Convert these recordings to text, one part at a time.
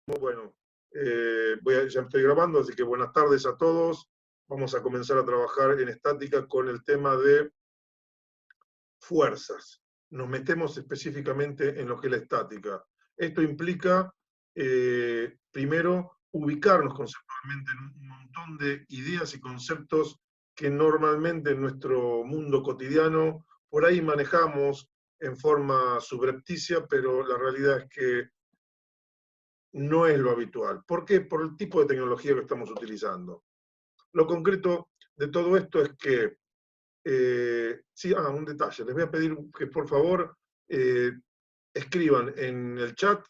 Bueno, ya estoy grabando, así que buenas tardes a todos. Vamos a comenzar a trabajar en estática con el tema de fuerzas. Nos metemos específicamente en lo que es la estática. Esto implica, primero, ubicarnos conceptualmente en un montón de ideas y conceptos que normalmente en nuestro mundo cotidiano por ahí manejamos en forma subrepticia, pero la realidad es que no es lo habitual. ¿Por qué? Por el tipo de tecnología que estamos utilizando. Lo concreto de todo esto es que, sí, un detalle, les voy a pedir que por favor eh, escriban en el chat,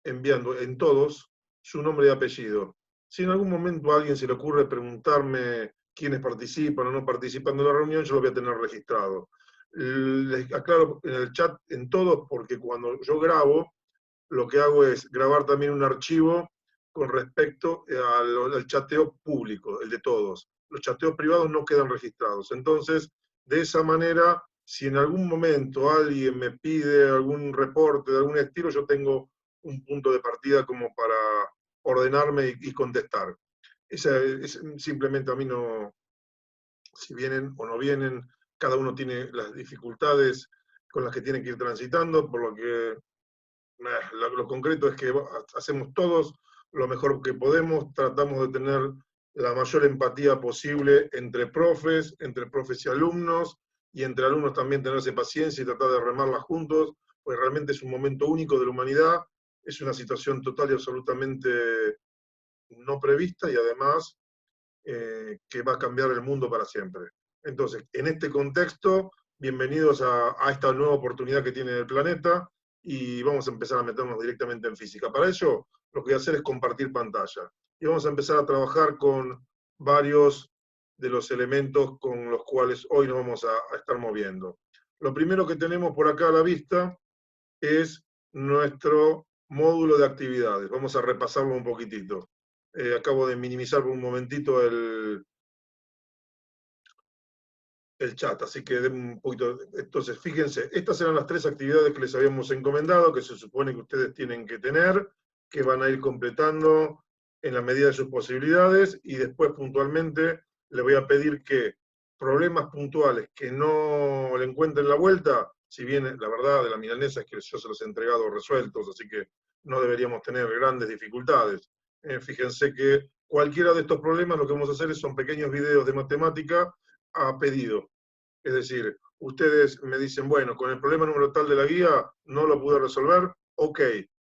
enviando en todos su nombre y apellido. Si en algún momento a alguien se le ocurre preguntarme quiénes participan o no participan de la reunión, yo lo voy a tener registrado. Les aclaro en el chat en todos, porque cuando yo grabo, lo que hago es grabar también un archivo con respecto al chateo público, el de todos. Los chateos privados no quedan registrados. Entonces, de esa manera, si en algún momento alguien me pide algún reporte de algún estilo, yo tengo un punto de partida como para ordenarme y contestar. Simplemente a mí no, si vienen o no vienen, cada uno tiene las dificultades con las que tiene que ir transitando, por lo que lo concreto es que hacemos todos lo mejor que podemos, tratamos de tener la mayor empatía posible entre profes y alumnos, y entre alumnos también tenerse paciencia y tratar de remarla juntos, pues realmente es un momento único de la humanidad, es una situación total y absolutamente no prevista y además que va a cambiar el mundo para siempre. Entonces, en este contexto, bienvenidos a esta nueva oportunidad que tiene el planeta y vamos a empezar a meternos directamente en física. Para ello, lo que voy a hacer es compartir pantalla y vamos a empezar a trabajar con varios de los elementos con los cuales hoy nos vamos a estar moviendo. Lo primero que tenemos por acá a la vista es nuestro módulo de actividades. Vamos a repasarlo un poquitito. Acabo de minimizar por un momentito el chat, así que den un poquito. Entonces, fíjense, estas eran las 3 actividades que les habíamos encomendado, que se supone que ustedes tienen que tener, que van a ir completando en la medida de sus posibilidades, y después puntualmente les voy a pedir que problemas puntuales que no le encuentren la vuelta, si bien la verdad de la milanesa es que yo se los he entregado resueltos, así que no deberíamos tener grandes dificultades. Fíjense que cualquiera de estos problemas lo que vamos a hacer son pequeños videos de matemática a pedido. Es decir, ustedes me dicen, bueno, con el problema número tal de la guía no lo pude resolver, ok,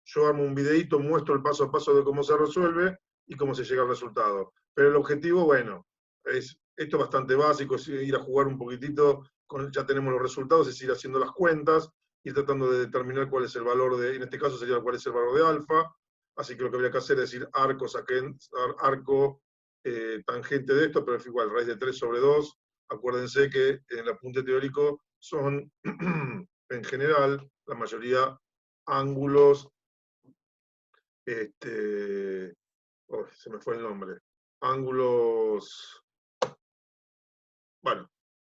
yo armo un videito, muestro el paso a paso de cómo se resuelve y cómo se llega al resultado. Pero el objetivo, bueno, esto es bastante básico, es ir a jugar un poquitito, ya tenemos los resultados, es ir haciendo las cuentas, ir tratando de determinar cuál es el valor en este caso sería cuál es el valor de alfa, así que lo que habría que hacer es decir arco tangente de esto, pero es igual, raíz de 3 sobre 2. Acuérdense que en el apunte teórico son, en general, la mayoría ángulos, se me fue el nombre, ángulos, bueno,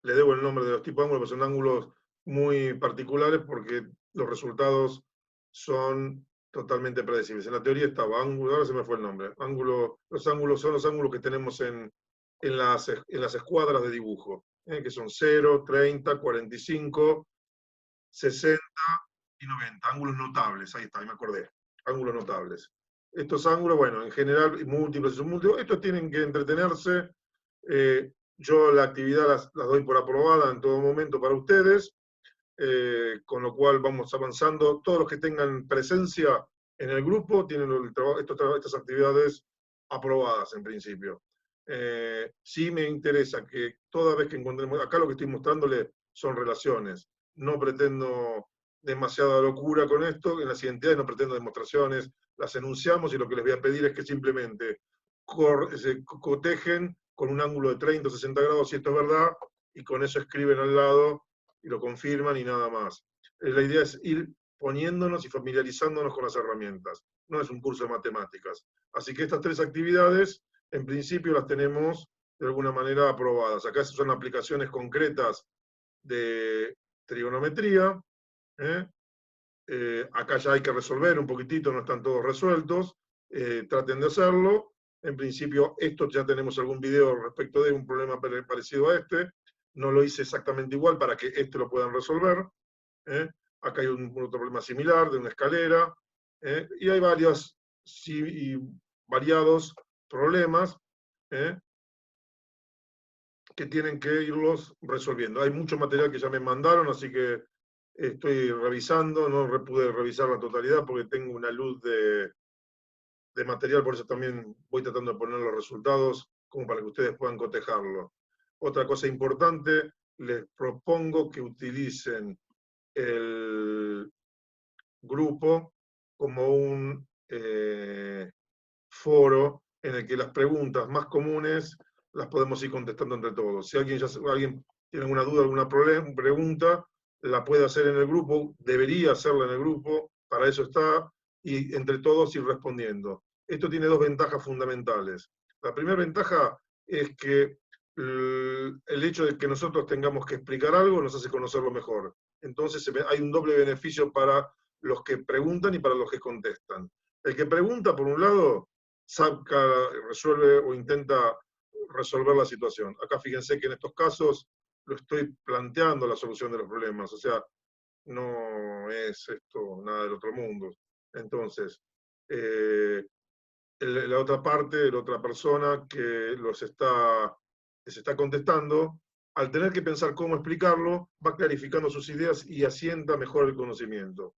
le debo el nombre de los tipos de ángulos, pero son ángulos muy particulares porque los resultados son totalmente predecibles. En la teoría estaba ángulo, ahora se me fue el nombre. Los ángulos son los ángulos que tenemos en las escuadras de dibujo, que son 0, 30, 45, 60 y 90. Ángulos notables, ahí está, ahí me acordé. Ángulos notables. Estos ángulos, bueno, en general, múltiples y submúltiples, estos tienen que entretenerse. Yo la actividad las doy por aprobada en todo momento para ustedes, con lo cual vamos avanzando. Todos los que tengan presencia en el grupo tienen estas actividades aprobadas en principio. Sí me interesa que toda vez que encontremos, acá lo que estoy mostrándole son relaciones, no pretendo demasiada locura con esto, en las identidades no pretendo demostraciones, las enunciamos y lo que les voy a pedir es que simplemente se cotejen con un ángulo de 30 o 60 grados si esto es verdad, y con eso escriben al lado y lo confirman y nada más. La idea es ir poniéndonos y familiarizándonos con las herramientas. No es un curso de matemáticas. Así que estas 3 actividades, en principio, las tenemos de alguna manera aprobadas. Acá son aplicaciones concretas de trigonometría. Acá ya hay que resolver un poquitito, no están todos resueltos. traten de hacerlo. En principio, esto ya tenemos algún video respecto de un problema parecido a este. No lo hice exactamente igual para que este lo puedan resolver. Acá hay otro problema similar de una escalera. Y hay varios y variados problemas que tienen que irlos resolviendo. Hay mucho material que ya me mandaron, así que estoy revisando, no pude revisar la totalidad porque tengo una luz de material, por eso también voy tratando de poner los resultados como para que ustedes puedan cotejarlo. Otra cosa importante, les propongo que utilicen el grupo como un foro en el que las preguntas más comunes las podemos ir contestando entre todos. Si alguien tiene alguna duda, alguna pregunta, la puede hacer en el grupo, debería hacerla en el grupo, para eso está, y entre todos ir respondiendo. Esto tiene dos ventajas fundamentales. La primera ventaja es que el hecho de que nosotros tengamos que explicar algo nos hace conocerlo mejor. Entonces hay un doble beneficio para los que preguntan y para los que contestan. El que pregunta, por un lado, saca, resuelve o intenta resolver la situación. Acá fíjense que en estos casos lo estoy planteando la solución de los problemas, o sea, no es esto nada del otro mundo. Entonces, la otra parte, la otra persona que se está contestando, al tener que pensar cómo explicarlo, va clarificando sus ideas y asienta mejor el conocimiento.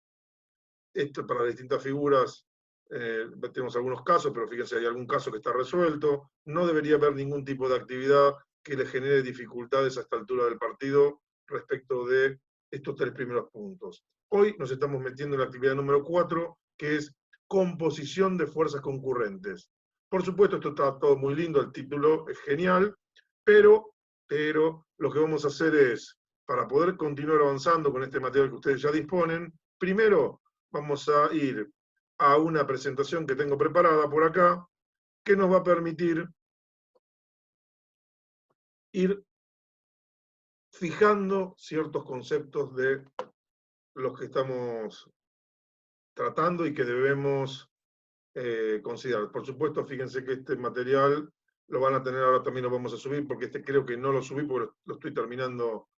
Esto para las distintas figuras, tenemos algunos casos, pero fíjense, hay algún caso que está resuelto. No debería haber ningún tipo de actividad que le genere dificultades a esta altura del partido respecto de estos tres primeros puntos. Hoy nos estamos metiendo en la actividad número 4, que es composición de fuerzas concurrentes. Por supuesto, esto está todo muy lindo, el título es genial, pero lo que vamos a hacer es, para poder continuar avanzando con este material que ustedes ya disponen, primero vamos a ir a una presentación que tengo preparada por acá, que nos va a permitir ir fijando ciertos conceptos de los que estamos tratando y que debemos considerar. Por supuesto, fíjense que este material lo van a tener, ahora también lo vamos a subir, porque este creo que no lo subí porque lo estoy terminando,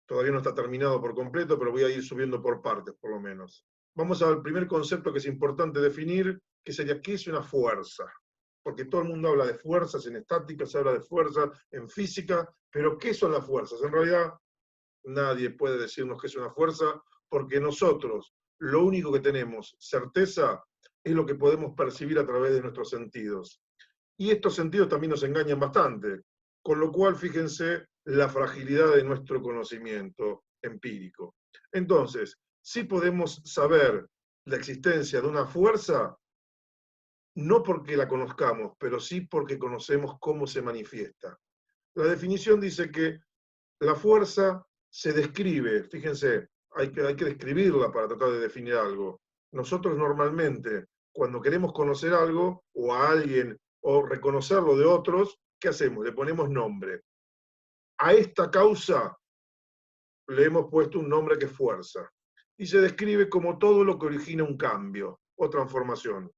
todavía no está terminado por completo, pero voy a ir subiendo por partes, por lo menos. Vamos al primer concepto que es importante definir, que sería, ¿qué es una fuerza? Porque todo el mundo habla de fuerzas en estática, se habla de fuerzas en física, pero ¿qué son las fuerzas? En realidad, nadie puede decirnos qué es una fuerza, porque nosotros lo único que tenemos certeza es lo que podemos percibir a través de nuestros sentidos. Y estos sentidos también nos engañan bastante, con lo cual fíjense la fragilidad de nuestro conocimiento empírico. Entonces, sí podemos saber la existencia de una fuerza, no porque la conozcamos, pero sí porque conocemos cómo se manifiesta. La definición dice que la fuerza se describe, fíjense, hay que describirla para tratar de definir algo. Nosotros normalmente, cuando queremos conocer algo o a alguien o reconocerlo de otros, ¿qué hacemos? Le ponemos nombre. A esta causa le hemos puesto un nombre que es fuerza. Y se describe como todo lo que origina un cambio o transformación.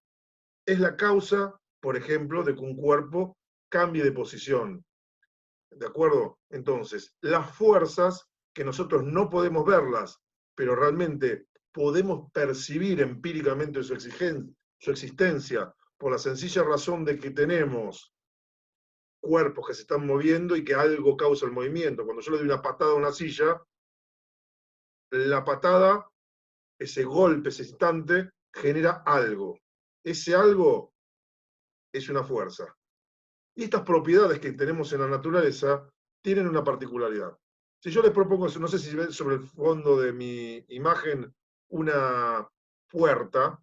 Es la causa, por ejemplo, de que un cuerpo cambie de posición. ¿De acuerdo? Entonces, las fuerzas, que nosotros no podemos verlas, pero realmente podemos percibir empíricamente su existencia, por la sencilla razón de que tenemos cuerpos que se están moviendo y que algo causa el movimiento. Cuando yo le doy una patada a una silla, la patada, ese golpe, ese instante, genera algo. Ese algo es una fuerza. Y estas propiedades que tenemos en la naturaleza tienen una particularidad. Si yo les propongo, no sé si ven sobre el fondo de mi imagen una puerta,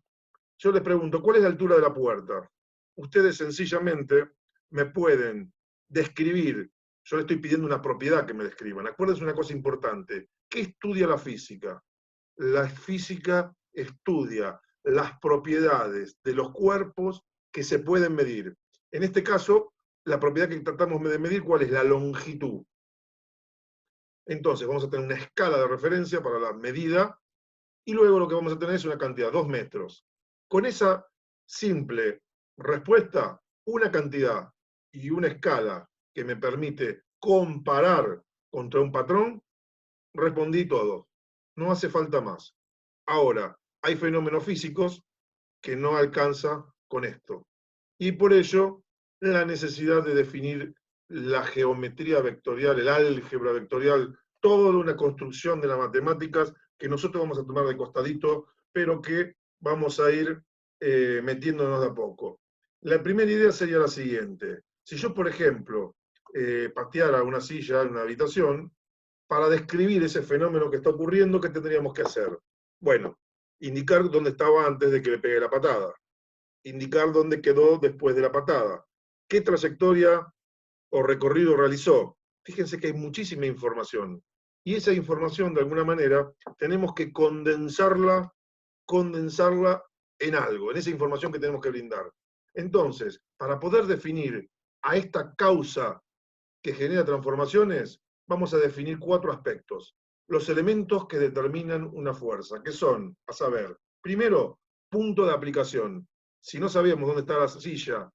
yo les pregunto, ¿cuál es la altura de la puerta? Ustedes sencillamente me pueden describir, yo les estoy pidiendo una propiedad que me describan. Acuérdense una cosa importante, ¿qué estudia la física? La física estudia las propiedades de los cuerpos que se pueden medir. En este caso, la propiedad que tratamos de medir, ¿cuál es? La longitud. Entonces, vamos a tener una escala de referencia para la medida, y luego lo que vamos a tener es una cantidad, 2 metros. Con esa Simple respuesta, una cantidad y una escala que me permite comparar contra un patrón, respondí todo. No hace falta más. Ahora, hay fenómenos físicos que no alcanza con esto. Y por ello, la necesidad de definir la geometría vectorial, el álgebra vectorial, toda una construcción de las matemáticas que nosotros vamos a tomar de costadito, pero que vamos a ir metiéndonos de a poco. La primera idea sería la siguiente. Si yo, por ejemplo, pateara una silla en una habitación, para describir ese fenómeno que está ocurriendo, ¿qué tendríamos que hacer? Bueno, indicar dónde estaba antes de que le pegue la patada, indicar dónde quedó después de la patada, qué trayectoria o recorrido realizó. Fíjense que hay muchísima información. Y esa información, de alguna manera, tenemos que condensarla en algo, en esa información que tenemos que brindar. Entonces, para poder definir a esta causa que genera transformaciones, vamos a definir 4 aspectos. Los elementos que determinan una fuerza, que son, a saber, primero, punto de aplicación. Si no sabemos dónde está la silla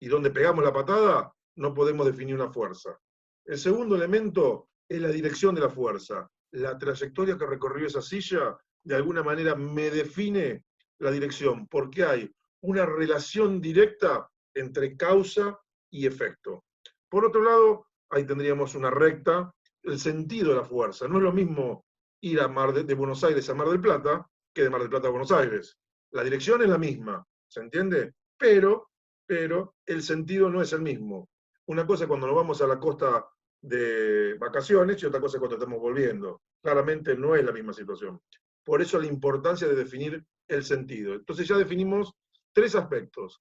y dónde pegamos la patada, no podemos definir una fuerza. El segundo elemento es la dirección de la fuerza. La trayectoria que recorrió esa silla, de alguna manera, me define la dirección, porque hay una relación directa entre causa y efecto. Por otro lado, ahí tendríamos una recta, el sentido de la fuerza. No es lo mismo ir de Buenos Aires a Mar del Plata que de Mar del Plata a Buenos Aires. La dirección es la misma, ¿se entiende? Pero el sentido no es el mismo. Una cosa es cuando nos vamos a la costa de vacaciones y otra cosa es cuando estamos volviendo. Claramente no es la misma situación. Por eso la importancia de definir el sentido. Entonces ya definimos 3 aspectos.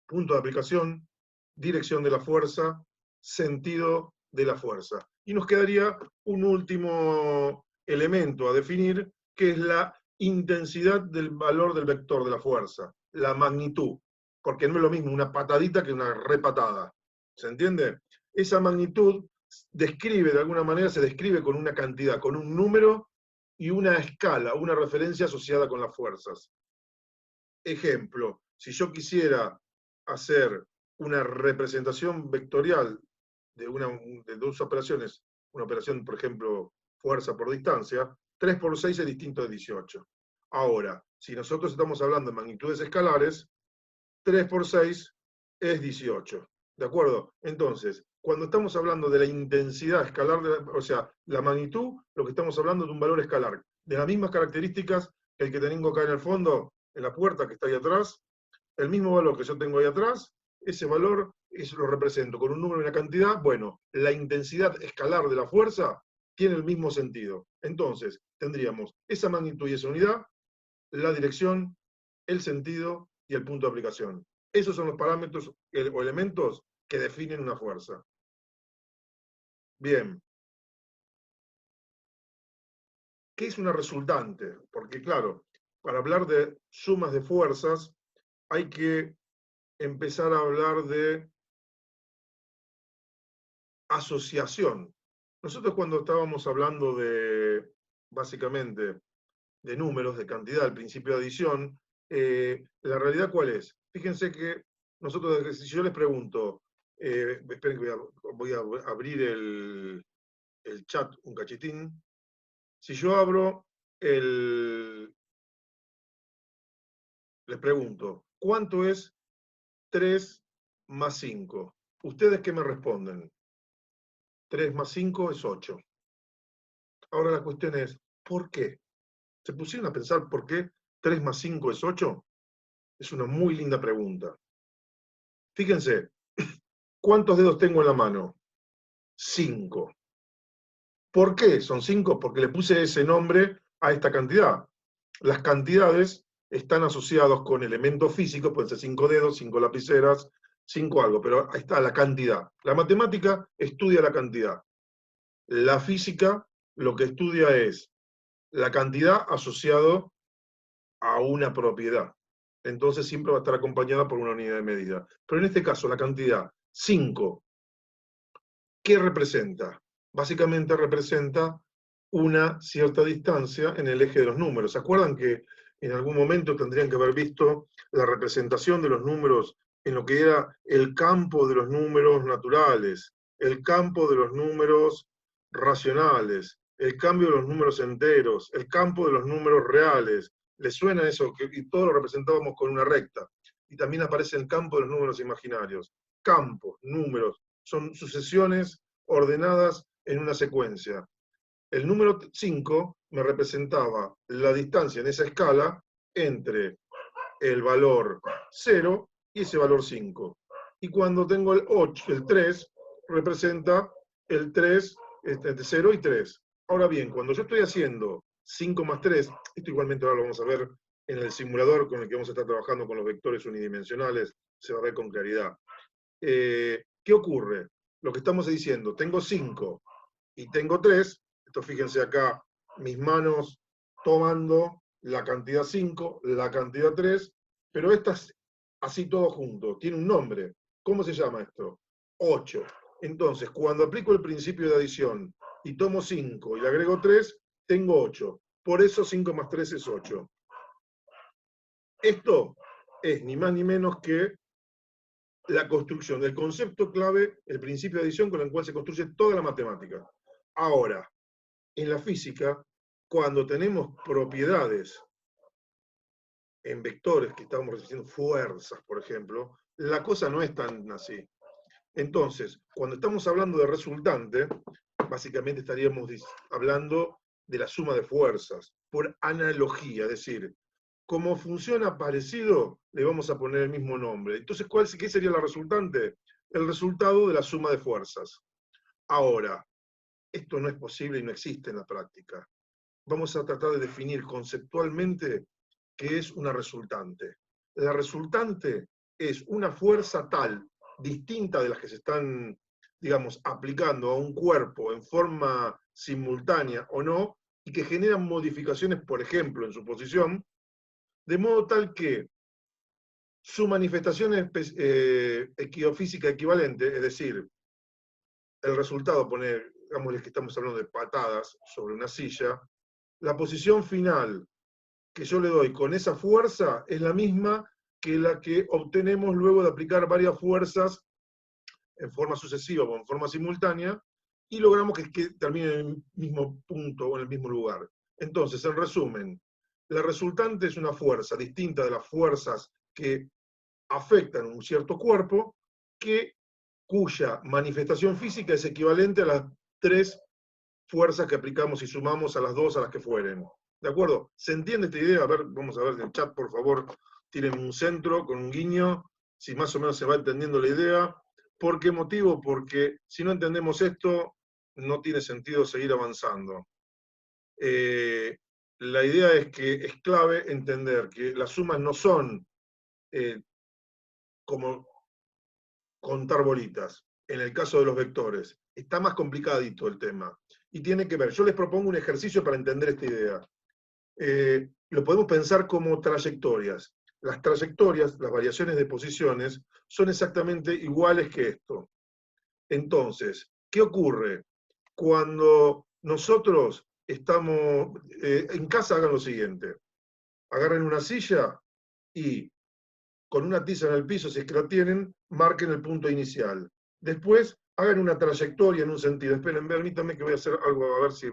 Punto de aplicación, dirección de la fuerza, sentido de la fuerza. Y nos quedaría un último elemento a definir, que es la intensidad del valor del vector de la fuerza, la magnitud, porque no es lo mismo una patadita que una repatada. ¿Se entiende? Esa magnitud describe, de alguna manera, se describe con una cantidad, con un número y una escala, una referencia asociada con las fuerzas. Ejemplo, si yo quisiera hacer una representación vectorial de 2 operaciones, una operación, por ejemplo, fuerza por distancia, 3 por 6 es distinto de 18. Ahora, si nosotros estamos hablando de magnitudes escalares, 3 por 6 es 18. ¿De acuerdo? Entonces, cuando estamos hablando de la intensidad escalar, o sea, la magnitud, lo que estamos hablando es de un valor escalar, de las mismas características que el que tengo acá en el fondo, en la puerta que está ahí atrás, el mismo valor que yo tengo ahí atrás, ese valor lo represento con un número y una cantidad. Bueno, la intensidad escalar de la fuerza tiene el mismo sentido. Entonces, tendríamos esa magnitud y esa unidad, la dirección, el sentido y el punto de aplicación. Esos son los parámetros o elementos que definen una fuerza. Bien. ¿Qué es una resultante? Porque, claro, para hablar de sumas de fuerzas hay que empezar a hablar de asociación. Nosotros cuando estábamos hablando de, básicamente, de números, de cantidad, el principio de adición, la realidad ¿cuál es? Fíjense que nosotros, si yo les pregunto, esperen que voy a abrir el chat un cachitín. Si yo abro les pregunto, ¿cuánto es 3 más 5? ¿Ustedes qué me responden? 3 más 5 es 8. Ahora la cuestión es, ¿por qué? ¿Se pusieron a pensar por qué 3 más 5 es 8? Es una muy linda pregunta. Fíjense, ¿cuántos dedos tengo en la mano? 5. ¿Por qué son 5? Porque le puse ese nombre a esta cantidad. Las cantidades están asociadas con elementos físicos, pueden ser 5 dedos, 5 lapiceras, 5 algo, pero ahí está la cantidad. La matemática estudia la cantidad. La física lo que estudia es la cantidad asociado a una propiedad. Entonces siempre va a estar acompañada por una unidad de medida. Pero en este caso, la cantidad 5, ¿qué representa? Básicamente representa una cierta distancia en el eje de los números. ¿Se acuerdan que en algún momento tendrían que haber visto la representación de los números en lo que era el campo de los números naturales, el campo de los números racionales, el cambio de los números enteros, el campo de los números reales. ¿Les suena eso? Y todo lo representábamos con una recta. Y también aparece el campo de los números imaginarios. Campos, números, son sucesiones ordenadas en una secuencia. El número 5 me representaba la distancia en esa escala entre el valor 0 y ese valor 5. Y cuando tengo el 8, el 3, representa el 3 entre 0 y 3. Ahora bien, cuando yo estoy haciendo 5 más 3, esto igualmente ahora lo vamos a ver en el simulador con el que vamos a estar trabajando con los vectores unidimensionales, se va a ver con claridad. ¿Qué ocurre? Lo que estamos diciendo, tengo 5 y tengo 3, esto fíjense acá, mis manos tomando la cantidad 5, la cantidad 3, pero estas así todo junto, tiene un nombre. ¿Cómo se llama esto? 8. Entonces, cuando aplico el principio de adición y tomo 5 y le agrego 3, tengo 8. Por eso 5 más 3 es 8. Esto es ni más ni menos que la construcción del concepto clave, el principio de adición con el cual se construye toda la matemática. Ahora, en la física, cuando tenemos propiedades en vectores que estamos recibiendo fuerzas, por ejemplo, la cosa no es tan así. Entonces, cuando estamos hablando de resultante, básicamente estaríamos hablando de la suma de fuerzas, por analogía, es decir, como funciona parecido, le vamos a poner el mismo nombre. Entonces, ¿qué sería la resultante? El resultado de la suma de fuerzas. Ahora, esto no es posible y no existe en la práctica. Vamos a tratar de definir conceptualmente qué es una resultante. La resultante es una fuerza tal, distinta de las que se están, digamos, aplicando a un cuerpo en forma simultánea o no, y que generan modificaciones, por ejemplo, en su posición, de modo tal que su manifestación física equivalente, es decir, el resultado, digamos que estamos hablando de patadas sobre una silla, la posición final que yo le doy con esa fuerza es la misma que la que obtenemos luego de aplicar varias fuerzas en forma sucesiva o en forma simultánea, y logramos que termine en el mismo punto o en el mismo lugar. Entonces, en resumen, la resultante es una fuerza distinta de las fuerzas que afectan un cierto cuerpo, cuya manifestación física es equivalente a las 3 fuerzas que aplicamos y sumamos a las 2 a las que fueren. ¿De acuerdo? ¿Se entiende esta idea? A ver, vamos a ver en el chat, por favor, tienen un centro con un guiño, si más o menos se va entendiendo la idea. ¿Por qué motivo? Porque si no entendemos esto, no tiene sentido seguir avanzando. La idea es que es clave entender que las sumas no son como contar bolitas, en el caso de los vectores. Está más complicadito el tema. Y tiene que ver, yo les propongo un ejercicio para entender esta idea. Lo podemos pensar como trayectorias. Las trayectorias, las variaciones de posiciones, son exactamente iguales que esto. Entonces, ¿qué ocurre? Cuando nosotros estamos en casa, hagan lo siguiente. Agarren una silla y con una tiza en el piso, si es que la tienen, marquen el punto inicial. Después, hagan una trayectoria en un sentido. Esperen, permítanme que voy a hacer algo, a ver si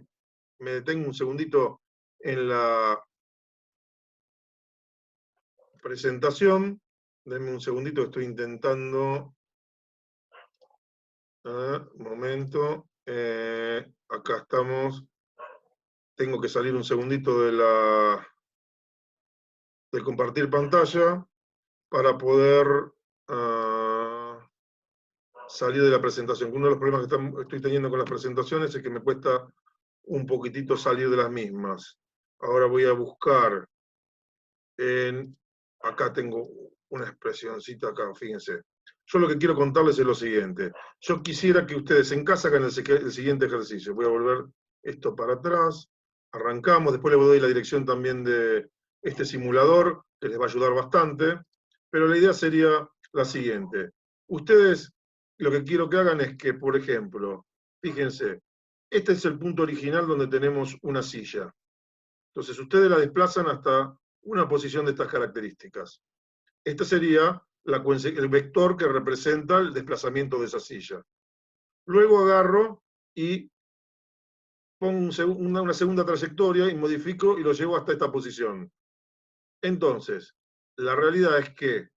me detengo un segundito en la presentación. Denme un segundito que estoy intentando. Un momento. Acá estamos. Tengo que salir un segundito de compartir pantalla para poder salir de la presentación. Uno de los problemas que estoy teniendo con las presentaciones es que me cuesta un poquitito salir de las mismas. Ahora voy a buscar acá tengo una expresioncita acá, fíjense. Yo lo que quiero contarles es lo siguiente. Yo quisiera que ustedes en casa hagan el siguiente ejercicio. Voy a volver esto para atrás. Arrancamos, después les doy la dirección también de este simulador, que les va a ayudar bastante. Pero la idea sería la siguiente. Ustedes lo que quiero que hagan es que, por ejemplo, fíjense, este es el punto original donde tenemos una silla. Entonces ustedes la desplazan hasta una posición de estas características. Este sería el vector que representa el desplazamiento de esa silla. Luego agarro y pongo una segunda trayectoria y modifico y lo llevo hasta esta posición. Entonces, la realidad es que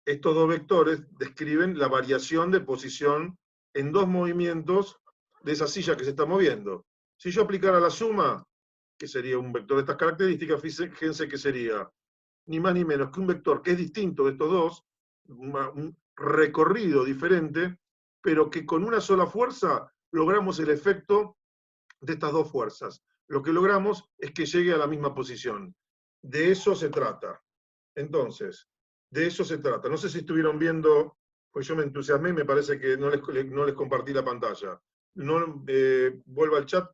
estos dos vectores describen la variación de posición en dos movimientos de esa silla que se está moviendo. Si yo aplicara la suma, que sería un vector de estas características, fíjense que sería ni más ni menos que un vector que es distinto de estos dos, un recorrido diferente, pero que con una sola fuerza logramos el efecto de estas dos fuerzas. Lo que logramos es que llegue a la misma posición. De eso se trata. Entonces, de eso se trata. No sé si estuvieron viendo, pues yo me entusiasmé, me parece que no les compartí la pantalla. No, vuelvo al chat,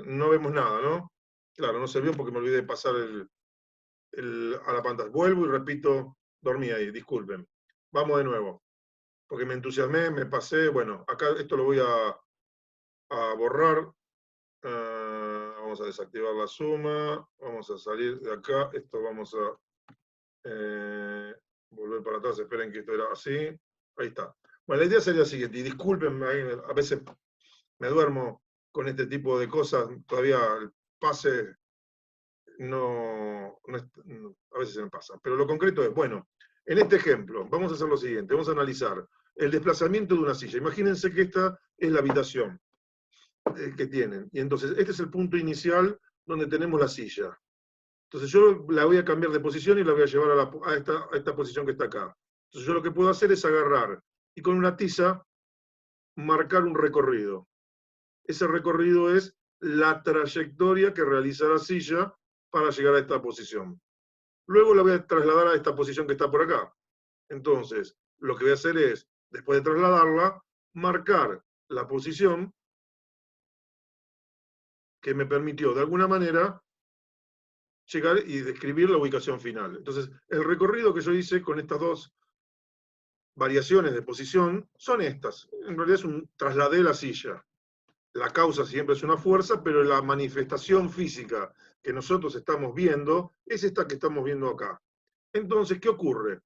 no vemos nada, ¿no? Claro, no se vio porque me olvidé de pasar a la pantalla. Vuelvo y repito, dormí ahí, disculpen. Vamos de nuevo, porque me entusiasmé, me pasé, bueno, acá esto lo voy a borrar. Vamos a desactivar la suma, vamos a salir de acá, esto vamos a volver para atrás, esperen que esto era así, ahí está. Bueno, la idea sería la siguiente, y disculpen, a veces me duermo con este tipo de cosas, todavía el pase a veces se me pasa, pero lo concreto es, bueno, en este ejemplo, vamos a hacer lo siguiente, vamos a analizar el desplazamiento de una silla. Imagínense que esta es la habitación que tienen, y entonces este es el punto inicial donde tenemos la silla. Entonces yo la voy a cambiar de posición y la voy a llevar a esta posición que está acá. Entonces yo lo que puedo hacer es agarrar y con una tiza marcar un recorrido. Ese recorrido es la trayectoria que realiza la silla para llegar a esta posición. Luego la voy a trasladar a esta posición que está por acá. Entonces, lo que voy a hacer es, después de trasladarla, marcar la posición que me permitió, de alguna manera, llegar y describir la ubicación final. Entonces, el recorrido que yo hice con estas dos variaciones de posición son estas. En realidad trasladé la silla. La causa siempre es una fuerza, pero la manifestación física que nosotros estamos viendo es esta que estamos viendo acá. Entonces, ¿qué ocurre?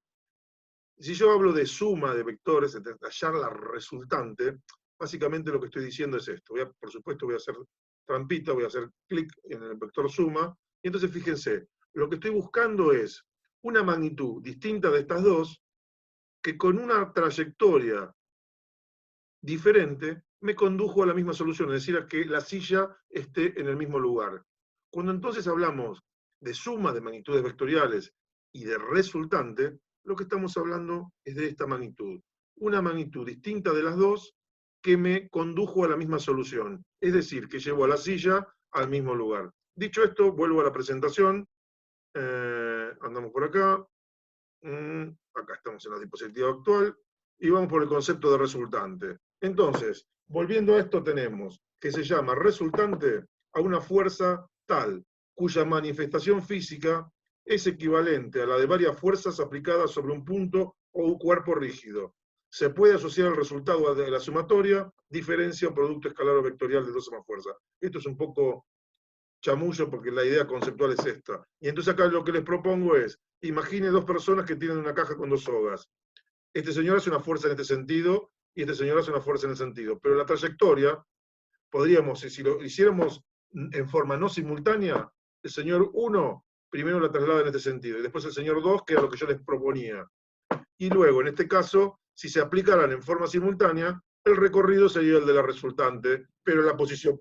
Si yo hablo de suma de vectores, de hallar la resultante, básicamente lo que estoy diciendo es esto. Por supuesto voy a hacer trampita, voy a hacer clic en el vector suma, y entonces fíjense, lo que estoy buscando es una magnitud distinta de estas dos, que con una trayectoria diferente me condujo a la misma solución, es decir, a que la silla esté en el mismo lugar. Cuando entonces hablamos de suma de magnitudes vectoriales y de resultante, lo que estamos hablando es de esta magnitud. Una magnitud distinta de las dos que me condujo a la misma solución, es decir, que llevó a la silla al mismo lugar. Dicho esto, vuelvo a la presentación. Andamos por acá. Acá estamos en la diapositiva actual. Y vamos por el concepto de resultante. Entonces, volviendo a esto, tenemos que se llama resultante a una fuerza tal, cuya manifestación física es equivalente a la de varias fuerzas aplicadas sobre un punto o un cuerpo rígido. Se puede asociar el resultado de la sumatoria, diferencia o producto escalar o vectorial de dos o más fuerzas. Esto es un poco chamullo porque la idea conceptual es esta. Y entonces acá lo que les propongo es, imagine dos personas que tienen una caja con dos sogas. Este señor hace una fuerza en este sentido y este señor hace una fuerza en el sentido. Pero la trayectoria, podríamos, si lo hiciéramos en forma no simultánea, el señor 1 primero la traslada en este sentido y después el señor 2, que era lo que yo les proponía. Y luego, en este caso, si se aplicaran en forma simultánea, el recorrido sería el de la resultante, pero la posición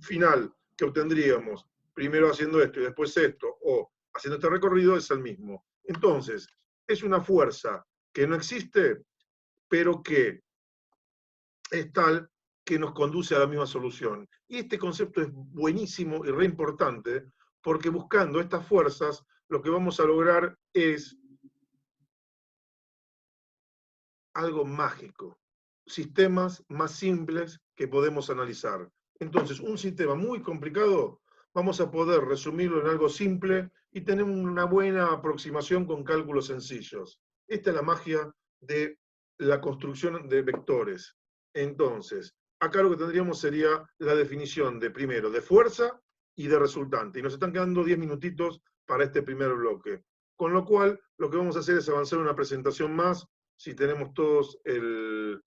final que obtendríamos, primero haciendo esto y después esto, o haciendo este recorrido, es el mismo. Entonces, es una fuerza que no existe, pero que es tal que nos conduce a la misma solución. Y este concepto es buenísimo y re importante, porque buscando estas fuerzas, lo que vamos a lograr es algo mágico, sistemas más simples que podemos analizar. Entonces, un sistema muy complicado, vamos a poder resumirlo en algo simple y tener una buena aproximación con cálculos sencillos. Esta es la magia de la construcción de vectores. Entonces, acá lo que tendríamos sería la definición de primero de fuerza y de resultante. Y nos están quedando 10 minutitos para este primer bloque. Con lo cual, lo que vamos a hacer es avanzar una presentación más. Si tenemos todos el...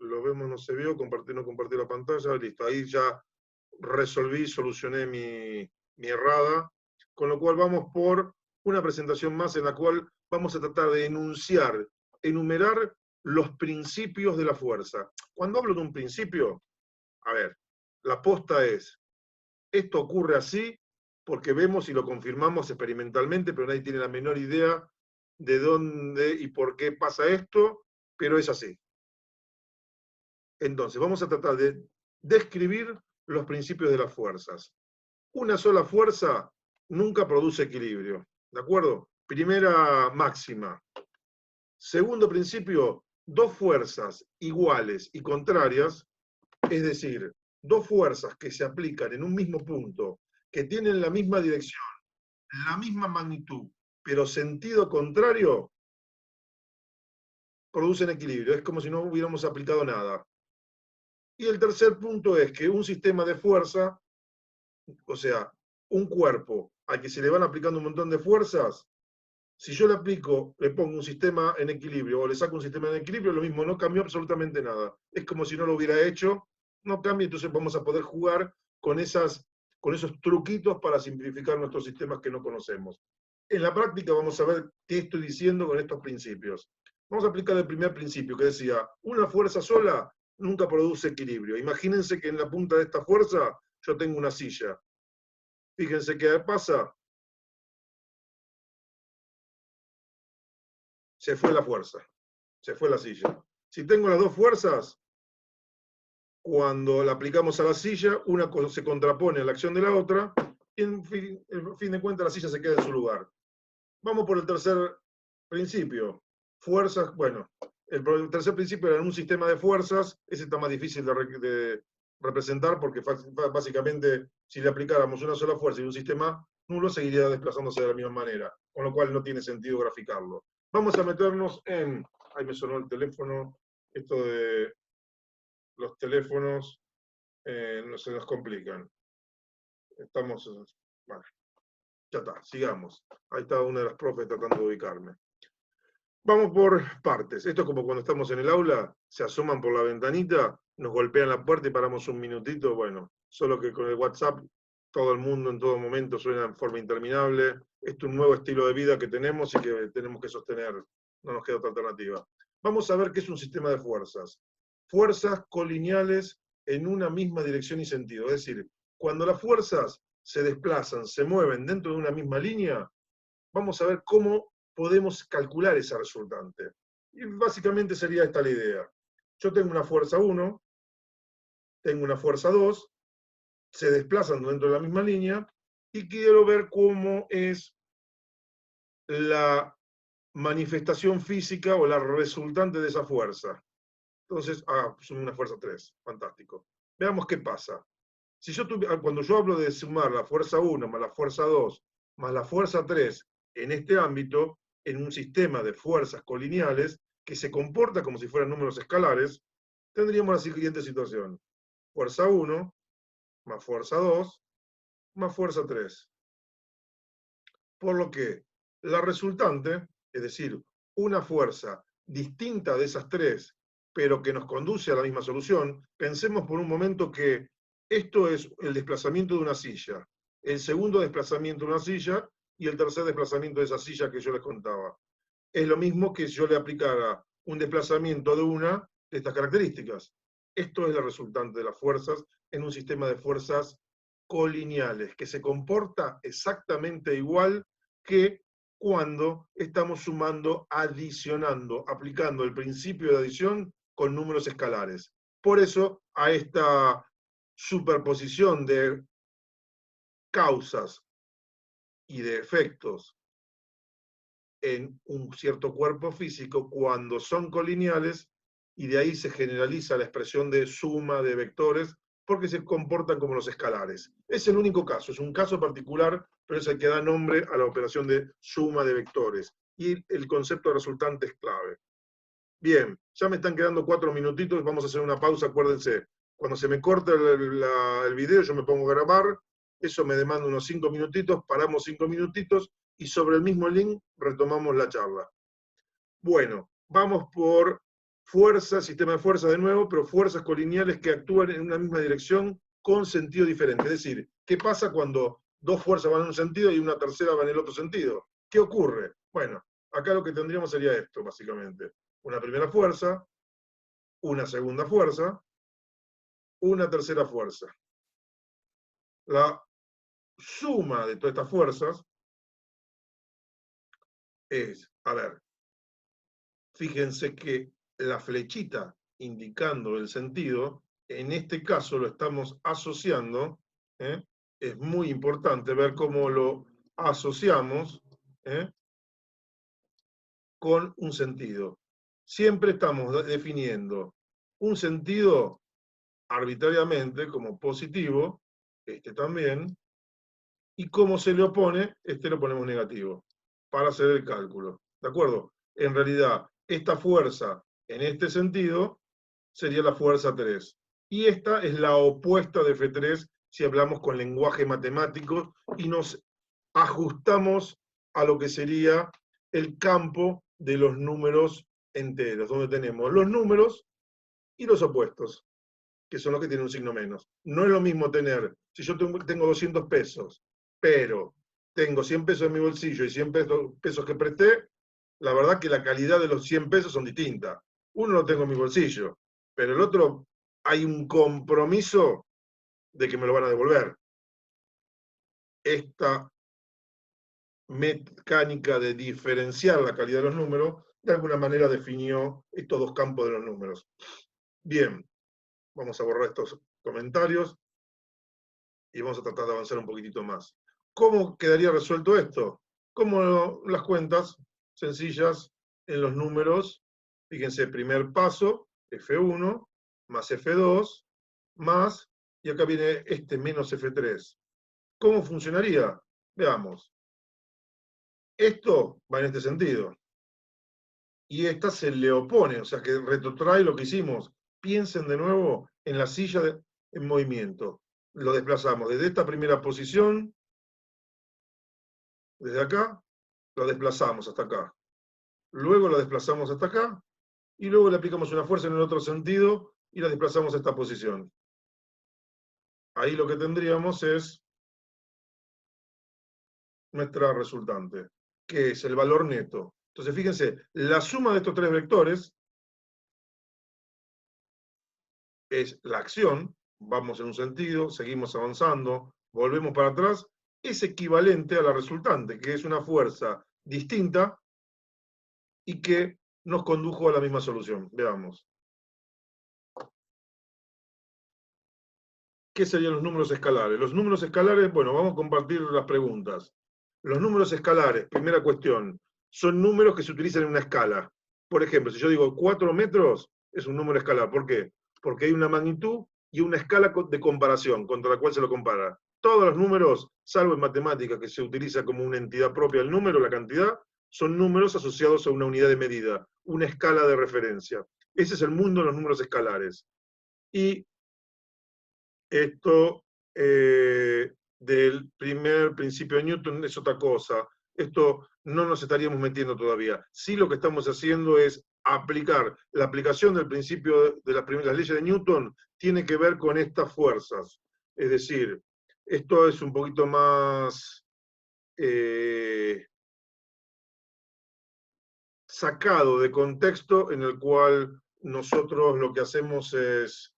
Lo vemos, no se vio, compartir, no compartir la pantalla, listo. Ahí ya resolví, solucioné mi errada. Con lo cual vamos por una presentación más en la cual vamos a tratar de enumerar los principios de la fuerza. Cuando hablo de un principio, a ver, la posta es, esto ocurre así porque vemos y lo confirmamos experimentalmente, pero nadie tiene la menor idea de dónde y por qué pasa esto, pero es así. Entonces, vamos a tratar de describir los principios de las fuerzas. Una sola fuerza nunca produce equilibrio, ¿de acuerdo? Primera máxima. Segundo principio, dos fuerzas iguales y contrarias, es decir, dos fuerzas que se aplican en un mismo punto, que tienen la misma dirección, la misma magnitud, pero sentido contrario, producen equilibrio. Es como si no hubiéramos aplicado nada. Y el tercer punto es que un sistema de fuerza, o sea, un cuerpo al que se le van aplicando un montón de fuerzas, si yo le pongo un sistema en equilibrio o le saco un sistema en equilibrio, lo mismo, no cambió absolutamente nada. Es como si no lo hubiera hecho, no cambia, entonces vamos a poder jugar con esos truquitos para simplificar nuestros sistemas que no conocemos. En la práctica vamos a ver qué estoy diciendo con estos principios. Vamos a aplicar el primer principio que decía, una fuerza sola nunca produce equilibrio. Imagínense que en la punta de esta fuerza yo tengo una silla. Fíjense qué pasa. Se fue la fuerza, se fue la silla. Si tengo las dos fuerzas, cuando la aplicamos a la silla, una se contrapone a la acción de la otra, y en fin de cuentas la silla se queda en su lugar. Vamos por el tercer principio. Fuerzas, bueno, el tercer principio era un sistema de fuerzas, ese está más difícil de representar porque básicamente si le aplicáramos una sola fuerza y un sistema nulo seguiría desplazándose de la misma manera, con lo cual no tiene sentido graficarlo. Vamos a meternos en... Ahí me sonó el teléfono. Esto de los teléfonos no se nos complican. Estamos... Bueno, ya está, sigamos. Ahí está una de las profes tratando de ubicarme. Vamos por partes. Esto es como cuando estamos en el aula, se asoman por la ventanita, nos golpean la puerta y paramos un minutito. Bueno, solo que con el WhatsApp todo el mundo en todo momento suena en forma interminable. Esto es un nuevo estilo de vida que tenemos y que tenemos que sostener. No nos queda otra alternativa. Vamos a ver qué es un sistema de fuerzas. Fuerzas colineales en una misma dirección y sentido. Es decir, cuando las fuerzas se desplazan, se mueven dentro de una misma línea, vamos a ver cómo podemos calcular esa resultante. Y básicamente sería esta la idea. Yo tengo una fuerza 1, tengo una fuerza 2, se desplazan dentro de la misma línea, y quiero ver cómo es la manifestación física o la resultante de esa fuerza. Entonces, son una fuerza 3, fantástico. Veamos qué pasa. Si cuando yo hablo de sumar la fuerza 1 más la fuerza 2 más la fuerza 3 en este ámbito, en un sistema de fuerzas colineales que se comporta como si fueran números escalares, tendríamos la siguiente situación. Fuerza 1 más fuerza 2 más fuerza 3. Por lo que la resultante, es decir, una fuerza distinta de esas tres, pero que nos conduce a la misma solución, pensemos por un momento que esto es el desplazamiento de una silla, el segundo desplazamiento de una silla y el tercer desplazamiento de esa silla que yo les contaba. Es lo mismo que si yo le aplicara un desplazamiento de una de estas características. Esto es la resultante de las fuerzas en un sistema de fuerzas colineales, que se comporta exactamente igual que cuando estamos sumando, adicionando, aplicando el principio de adición con números escalares. Por eso, a esta superposición de causas y de efectos en un cierto cuerpo físico, cuando son colineales, y de ahí se generaliza la expresión de suma de vectores, porque se comportan como los escalares. Es el único caso, es un caso particular, pero es el que da nombre a la operación de suma de vectores. Y el concepto de resultante es clave. Bien, ya me están quedando 4 minutitos, vamos a hacer una pausa, acuérdense. Cuando se me corta el video, yo me pongo a grabar, eso me demanda unos 5 minutitos, paramos 5 minutitos y sobre el mismo link retomamos la charla. Bueno, vamos por fuerzas, sistema de fuerzas de nuevo, pero fuerzas colineales que actúan en una misma dirección con sentido diferente. Es decir, ¿qué pasa cuando dos fuerzas van en un sentido y una tercera va en el otro sentido? ¿Qué ocurre? Bueno, acá lo que tendríamos sería esto, básicamente. Una primera fuerza, una segunda fuerza, una tercera fuerza. La suma de todas estas fuerzas es, a ver, fíjense que la flechita indicando el sentido, en este caso lo estamos asociando, ¿eh? Es muy importante ver cómo lo asociamos, ¿eh? Con un sentido. Siempre estamos definiendo un sentido arbitrariamente como positivo, este también, y cómo se le opone, este lo ponemos negativo, para hacer el cálculo. ¿De acuerdo? En realidad, esta fuerza en este sentido sería la fuerza 3. Y esta es la opuesta de F3 si hablamos con lenguaje matemático y nos ajustamos a lo que sería el campo de los números enteros, donde tenemos los números y los opuestos, que son los que tienen un signo menos. No es lo mismo tener, si yo tengo 200 pesos, pero tengo 100 pesos en mi bolsillo y 100 pesos que presté, la verdad que la calidad de los 100 pesos son distintas. Uno lo tengo en mi bolsillo, pero el otro hay un compromiso de que me lo van a devolver. Esta mecánica de diferenciar la calidad de los números, de alguna manera definió estos dos campos de los números. Bien, vamos a borrar estos comentarios y vamos a tratar de avanzar un poquitito más. ¿Cómo quedaría resuelto esto? Como las cuentas sencillas en los números, fíjense, primer paso, F1 más F2 más, y acá viene este menos F3. ¿Cómo funcionaría? Veamos. Esto va en este sentido. Y esta se le opone, o sea que retrotrae lo que hicimos. Piensen de nuevo en la silla en movimiento. Lo desplazamos desde esta primera posición, desde acá, lo desplazamos hasta acá. Luego lo desplazamos hasta acá, y luego le aplicamos una fuerza en el otro sentido y la desplazamos a esta posición. Ahí lo que tendríamos es nuestra resultante, que es el valor neto. Entonces, fíjense, la suma de estos tres vectores es la acción, vamos en un sentido, seguimos avanzando, volvemos para atrás, es equivalente a la resultante, que es una fuerza distinta y que nos condujo a la misma solución. Veamos. ¿Qué serían los números escalares? Los números escalares, bueno, vamos a compartir las preguntas. Los números escalares, primera cuestión, son números que se utilizan en una escala. Por ejemplo, si yo digo 4 metros, es un número escalar. ¿Por qué? Porque hay una magnitud y una escala de comparación contra la cual se lo compara. Todos los números, salvo en matemáticas, que se utiliza como una entidad propia el número, la cantidad, son números asociados a una unidad de medida, una escala de referencia. Ese es el mundo de los números escalares. Y esto del primer principio de Newton es otra cosa. Esto no nos estaríamos metiendo todavía. Sí, lo que estamos haciendo es aplicar. La aplicación del principio de las leyes de Newton tiene que ver con estas fuerzas. Es decir, esto es un poquito más sacado de contexto, en el cual nosotros lo que hacemos es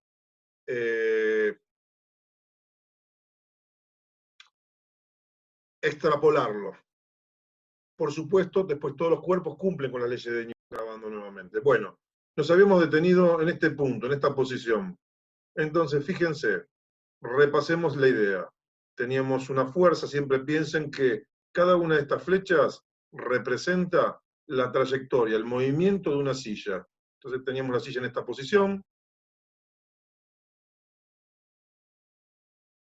extrapolarlo. Por supuesto, después todos los cuerpos cumplen con las leyes de Newton, grabando nuevamente. Bueno, nos habíamos detenido en este punto, en esta posición. Entonces, fíjense, repasemos la idea. Teníamos una fuerza, siempre piensen que cada una de estas flechas representa la trayectoria, el movimiento de una silla. Entonces teníamos la silla en esta posición,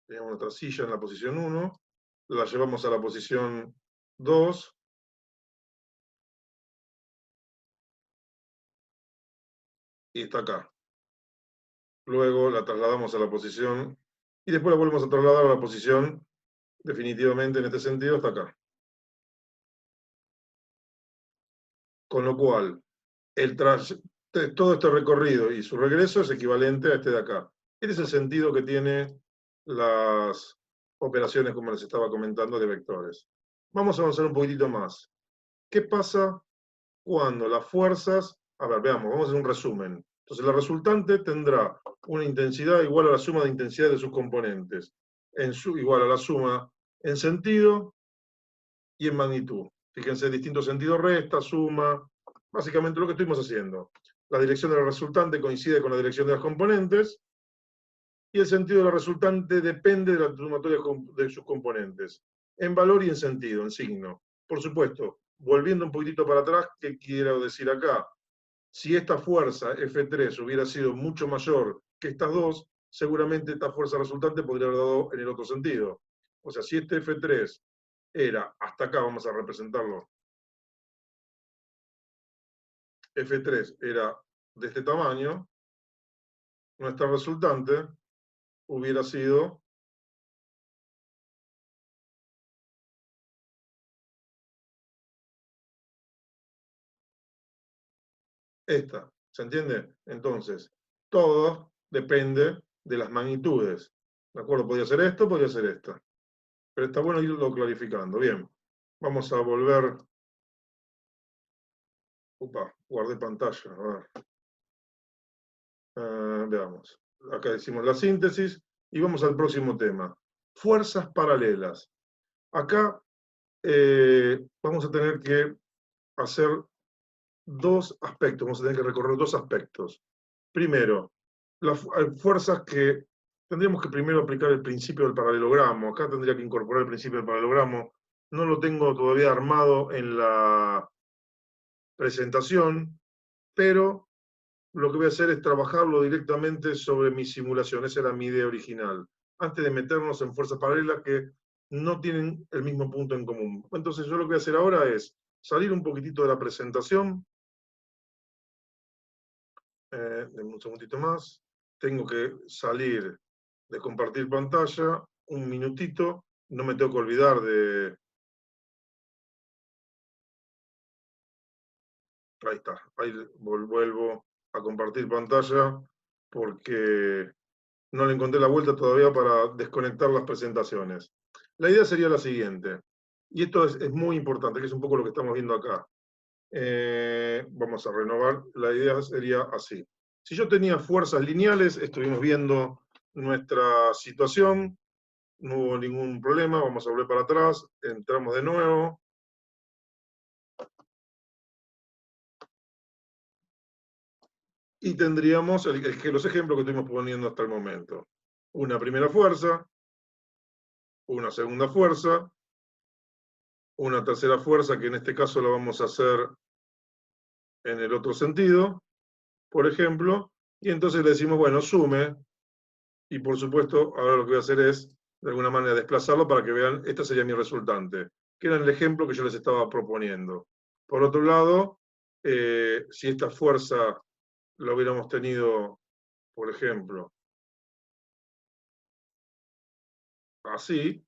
teníamos nuestra silla en la posición 1, la llevamos a la posición 2, y está acá. Luego la trasladamos a la posición, y después la volvemos a trasladar a la posición definitivamente en este sentido está acá. Con lo cual, todo este recorrido y su regreso es equivalente a este de acá. Este es el sentido que tiene las operaciones, como les estaba comentando, de vectores. Vamos a avanzar un poquitito más. ¿Qué pasa cuando las fuerzas... A ver, veamos, vamos a hacer un resumen. Entonces, la resultante tendrá una intensidad igual a la suma de intensidad de sus componentes, igual a la suma en sentido y en magnitud. Fíjense, distintos sentidos resta, suma, básicamente lo que estuvimos haciendo. La dirección de la resultante coincide con la dirección de las componentes y el sentido de la resultante depende de la sumatoria de sus componentes, en valor y en sentido, en signo. Por supuesto, volviendo un poquitito para atrás, ¿qué quiero decir acá? Si esta fuerza F3 hubiera sido mucho mayor que estas dos, seguramente esta fuerza resultante podría haber dado en el otro sentido. O sea, si este F3 era, hasta acá vamos a representarlo, F3 era de este tamaño, nuestra resultante hubiera sido esta. ¿Se entiende? Entonces, todo depende de las magnitudes. ¿De acuerdo? Podría ser esto, podría ser esta. Pero está bueno irlo clarificando. Bien. Vamos a volver. Upa, guardé pantalla. A ver. Veamos. Acá decimos la síntesis y vamos al próximo tema. Fuerzas paralelas. Acá vamos a tener que hacer dos aspectos, vamos a tener que recorrer dos aspectos. Primero, hay fuerzas que tendríamos que primero aplicar el principio del paralelogramo. Acá tendría que incorporar el principio del paralelogramo. No lo tengo todavía armado en la presentación, pero lo que voy a hacer es trabajarlo directamente sobre mi simulación. Esa era mi idea original. Antes de meternos en fuerzas paralelas que no tienen el mismo punto en común. Entonces yo lo que voy a hacer ahora es salir un poquitito de la presentación. Denme un segundito más. Tengo que salir de compartir pantalla un minutito. No me tengo que olvidar de... Ahí está. Ahí vuelvo a compartir pantalla porque no le encontré la vuelta todavía para desconectar las presentaciones. La idea sería la siguiente, y esto es muy importante, que es un poco lo que estamos viendo acá. Vamos a renovar, la idea sería así. Si yo tenía fuerzas lineales, estuvimos viendo nuestra situación, no hubo ningún problema, vamos a volver para atrás, entramos de nuevo. Y tendríamos los ejemplos que estuvimos poniendo hasta el momento. Una primera fuerza, una segunda fuerza, una tercera fuerza, que en este caso la vamos a hacer en el otro sentido, por ejemplo, y entonces le decimos, bueno, sume, y por supuesto, ahora lo que voy a hacer es, de alguna manera, desplazarlo para que vean, esta sería mi resultante, que era el ejemplo que yo les estaba proponiendo. Por otro lado, si esta fuerza la hubiéramos tenido, por ejemplo, así,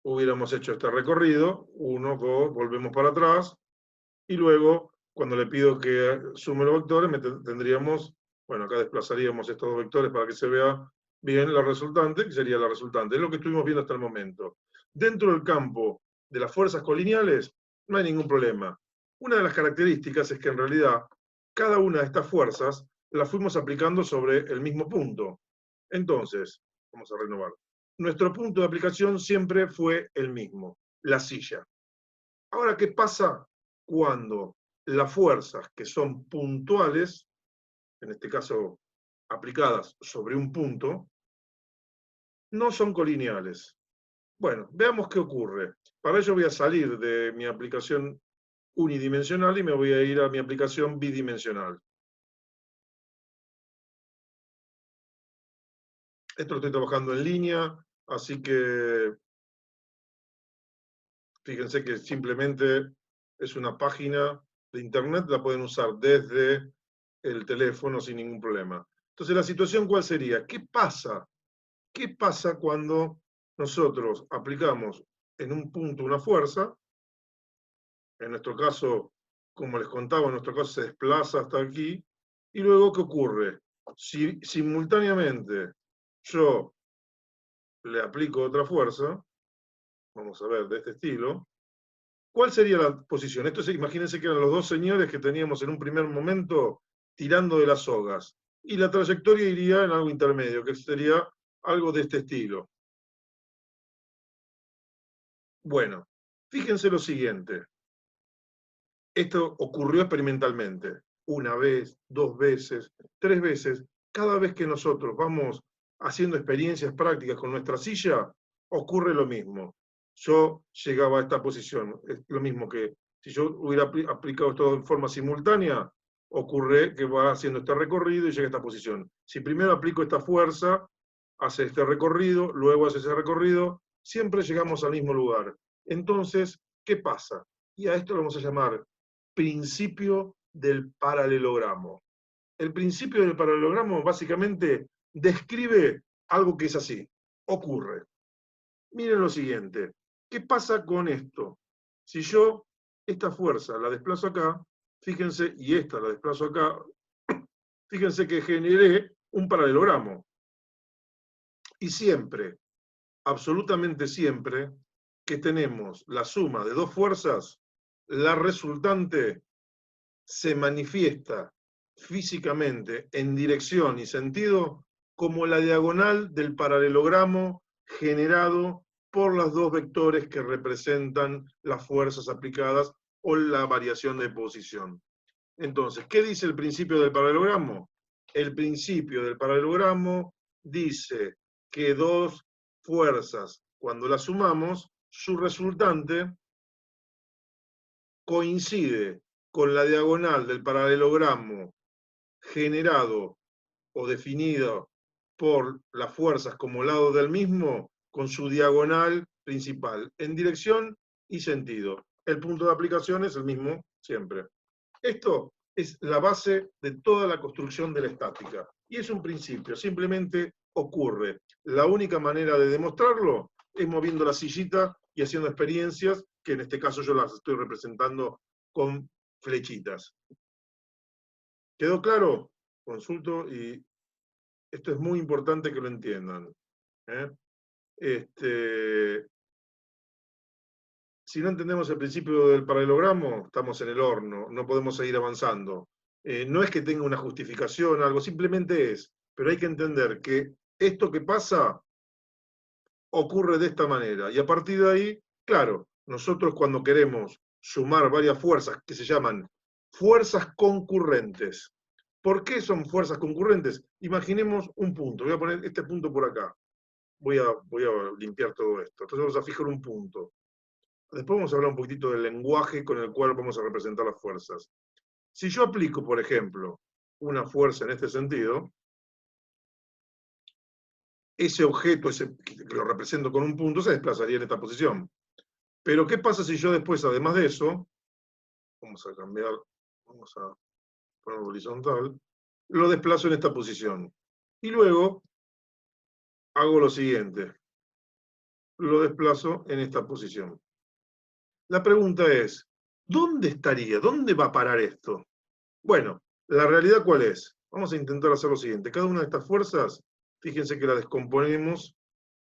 hubiéramos hecho este recorrido, 1, 2, volvemos para atrás, y luego, cuando le pido que sume los vectores, tendríamos, bueno, acá desplazaríamos estos dos vectores para que se vea bien la resultante, que sería la resultante. Es lo que estuvimos viendo hasta el momento. Dentro del campo de las fuerzas colineales, no hay ningún problema. Una de las características es que en realidad cada una de estas fuerzas las fuimos aplicando sobre el mismo punto. Entonces, vamos a renovar. Nuestro punto de aplicación siempre fue el mismo, la silla. Ahora, ¿qué pasa cuando las fuerzas que son puntuales, en este caso aplicadas sobre un punto, no son colineales? Bueno, veamos qué ocurre. Para ello voy a salir de mi aplicación unidimensional y me voy a ir a mi aplicación bidimensional. Esto lo estoy trabajando en línea, así que fíjense que simplemente es una página de internet, la pueden usar desde el teléfono sin ningún problema. Entonces, ¿la situación cuál sería? ¿Qué pasa? ¿Qué pasa cuando nosotros aplicamos en un punto una fuerza, en nuestro caso, como les contaba, en nuestro caso se desplaza hasta aquí, y luego, ¿qué ocurre? Si simultáneamente yo le aplico otra fuerza, vamos a ver, de este estilo, ¿cuál sería la posición? Imagínense que eran los dos señores que teníamos en un primer momento tirando de las sogas, y la trayectoria iría en algo intermedio, que sería algo de este estilo. Bueno, fíjense lo siguiente. Esto ocurrió experimentalmente. Una vez, dos veces, tres veces. Cada vez que nosotros vamos haciendo experiencias prácticas con nuestra silla, ocurre lo mismo. Yo llegaba a esta posición. Es lo mismo que si yo hubiera aplicado esto en forma simultánea, ocurre que va haciendo este recorrido y llega a esta posición. Si primero aplico esta fuerza, hace este recorrido, luego hace ese recorrido, siempre llegamos al mismo lugar. Entonces, ¿qué pasa? Y a esto lo vamos a llamar principio del paralelogramo. El principio del paralelogramo básicamente describe algo que es así, ocurre. Miren lo siguiente, ¿qué pasa con esto? Si yo esta fuerza la desplazo acá, fíjense, y esta la desplazo acá, fíjense que generé un paralelogramo. Y siempre, absolutamente siempre, que tenemos la suma de dos fuerzas, la resultante se manifiesta físicamente en dirección y sentido como la diagonal del paralelogramo generado por los dos vectores que representan las fuerzas aplicadas o la variación de posición. Entonces, ¿qué dice el principio del paralelogramo? El principio del paralelogramo dice que dos fuerzas, cuando las sumamos, su resultante coincide con la diagonal del paralelogramo generado o definido por las fuerzas como lado del mismo, con su diagonal principal, en dirección y sentido. El punto de aplicación es el mismo siempre. Esto es la base de toda la construcción de la estática. Y es un principio, simplemente ocurre. La única manera de demostrarlo es moviendo la sillita y haciendo experiencias, que en este caso yo las estoy representando con flechitas. ¿Quedó claro? Consulto y esto es muy importante que lo entiendan. Si no entendemos el principio del paralelogramo, estamos en el horno, no podemos seguir avanzando. No es que tenga una justificación, algo, simplemente es, pero hay que entender que esto que pasa ocurre de esta manera. Y a partir de ahí, claro, nosotros cuando queremos sumar varias fuerzas que se llaman fuerzas concurrentes. ¿Por qué son fuerzas concurrentes? Imaginemos un punto, voy a poner este punto por acá. Voy a limpiar todo esto. Entonces vamos a fijar un punto. Después vamos a hablar un poquitito del lenguaje con el cual vamos a representar las fuerzas. Si yo aplico, por ejemplo, una fuerza en este sentido, ese objeto que lo represento con un punto se desplazaría en esta posición. Pero ¿qué pasa si yo después, además de eso, vamos a cambiar, vamos a ponerlo horizontal, lo desplazo en esta posición? Y luego hago lo siguiente, lo desplazo en esta posición. La pregunta es, ¿dónde estaría? ¿Dónde va a parar esto? Bueno, ¿la realidad cuál es? Vamos a intentar hacer lo siguiente. Cada una de estas fuerzas, fíjense que la descomponemos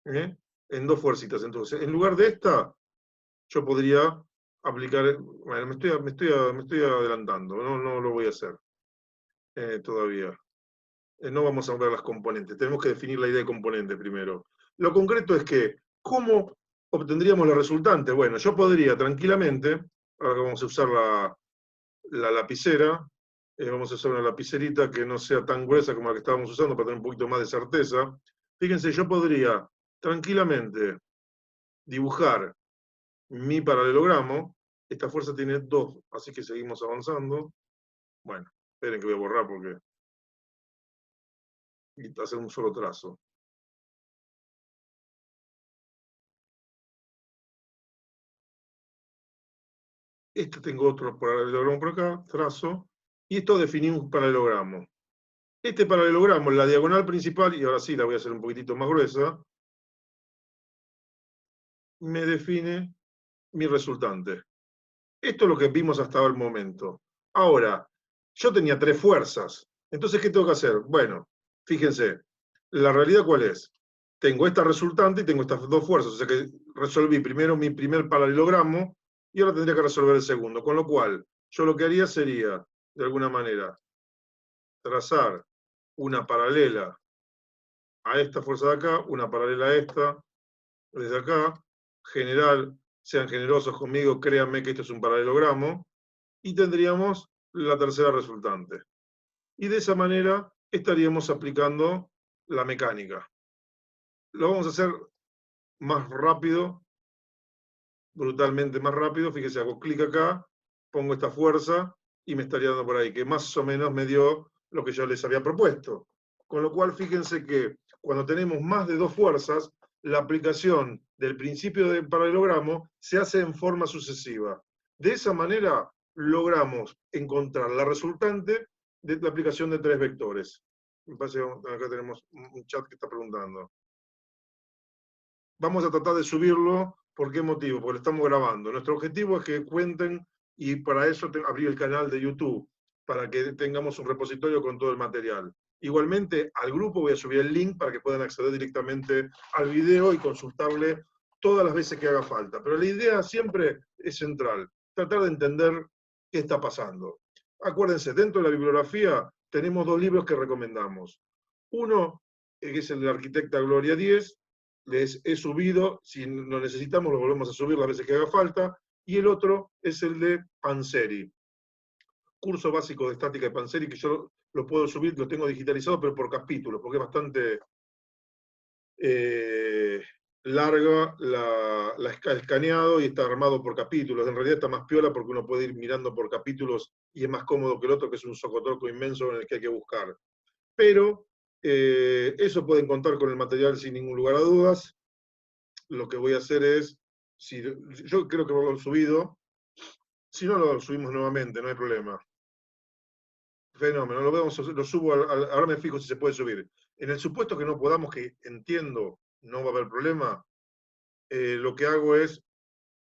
en dos fuercitas. Entonces, en lugar de esta, yo podría aplicar, bueno, me estoy adelantando, no lo voy a hacer todavía. No vamos a ver las componentes, tenemos que definir la idea de componente primero. Lo concreto es que, ¿cómo obtendríamos la resultante? Bueno, yo podría tranquilamente, ahora que vamos a usar la lapicera, vamos a usar una lapicerita que no sea tan gruesa como la que estábamos usando para tener un poquito más de certeza. Fíjense, yo podría tranquilamente dibujar mi paralelogramo. Esta fuerza tiene dos, así que seguimos avanzando. Bueno, esperen que voy a borrar porque y hacer un solo trazo. Tengo otro paralelogramo por acá, trazo, y esto definí un paralelogramo. Este paralelogramo, la diagonal principal, y ahora sí la voy a hacer un poquitito más gruesa, me define mi resultante. Esto es lo que vimos hasta el momento. Ahora, yo tenía 3 fuerzas. Entonces, ¿qué tengo que hacer? Bueno, fíjense, ¿la realidad cuál es? Tengo esta resultante y tengo estas 2 fuerzas. O sea que resolví primero mi primer paralelogramo y ahora tendría que resolver el segundo. Con lo cual, yo lo que haría sería, de alguna manera, trazar una paralela a esta fuerza de acá, una paralela a esta, desde acá, general, sean generosos conmigo, créanme que esto es un paralelogramo, y tendríamos la tercera resultante. Y de esa manera estaríamos aplicando la mecánica. Lo vamos a hacer más rápido, brutalmente más rápido. Fíjese, hago clic acá, pongo esta fuerza y me estaría dando por ahí, que más o menos me dio lo que yo les había propuesto. Con lo cual, fíjense que cuando tenemos más de 2 fuerzas, la aplicación del principio del paralelogramo se hace en forma sucesiva. De esa manera logramos encontrar la resultante de la aplicación de 3 vectores. Me parece que acá tenemos un chat que está preguntando. Vamos a tratar de subirlo. ¿Por qué motivo? Porque lo estamos grabando. Nuestro objetivo es que cuenten, y para eso abrí el canal de YouTube, para que tengamos un repositorio con todo el material. Igualmente, al grupo voy a subir el link para que puedan acceder directamente al video y consultarle todas las veces que haga falta. Pero la idea siempre es central, tratar de entender qué está pasando. Acuérdense, dentro de la bibliografía tenemos 2 libros que recomendamos. Uno, que es el de la arquitecta Gloria Díez, les he subido, si lo necesitamos lo volvemos a subir las veces que haga falta, y el otro es el de Panzeri, curso básico de estática de Panzeri, que yo lo puedo subir, lo tengo digitalizado, pero por capítulos, porque es bastante larga el escaneado y está armado por capítulos. En realidad está más piola porque uno puede ir mirando por capítulos y es más cómodo que el otro, que es un socotroco inmenso en el que hay que buscar. Pero eso pueden contar con el material sin ningún lugar a dudas. Lo que voy a hacer es, si, yo creo que lo he subido, si no lo subimos nuevamente, no hay problema. Fenómeno, lo subo, ahora me fijo si se puede subir. En el supuesto que no podamos, que entiendo, no va a haber problema, lo que hago es,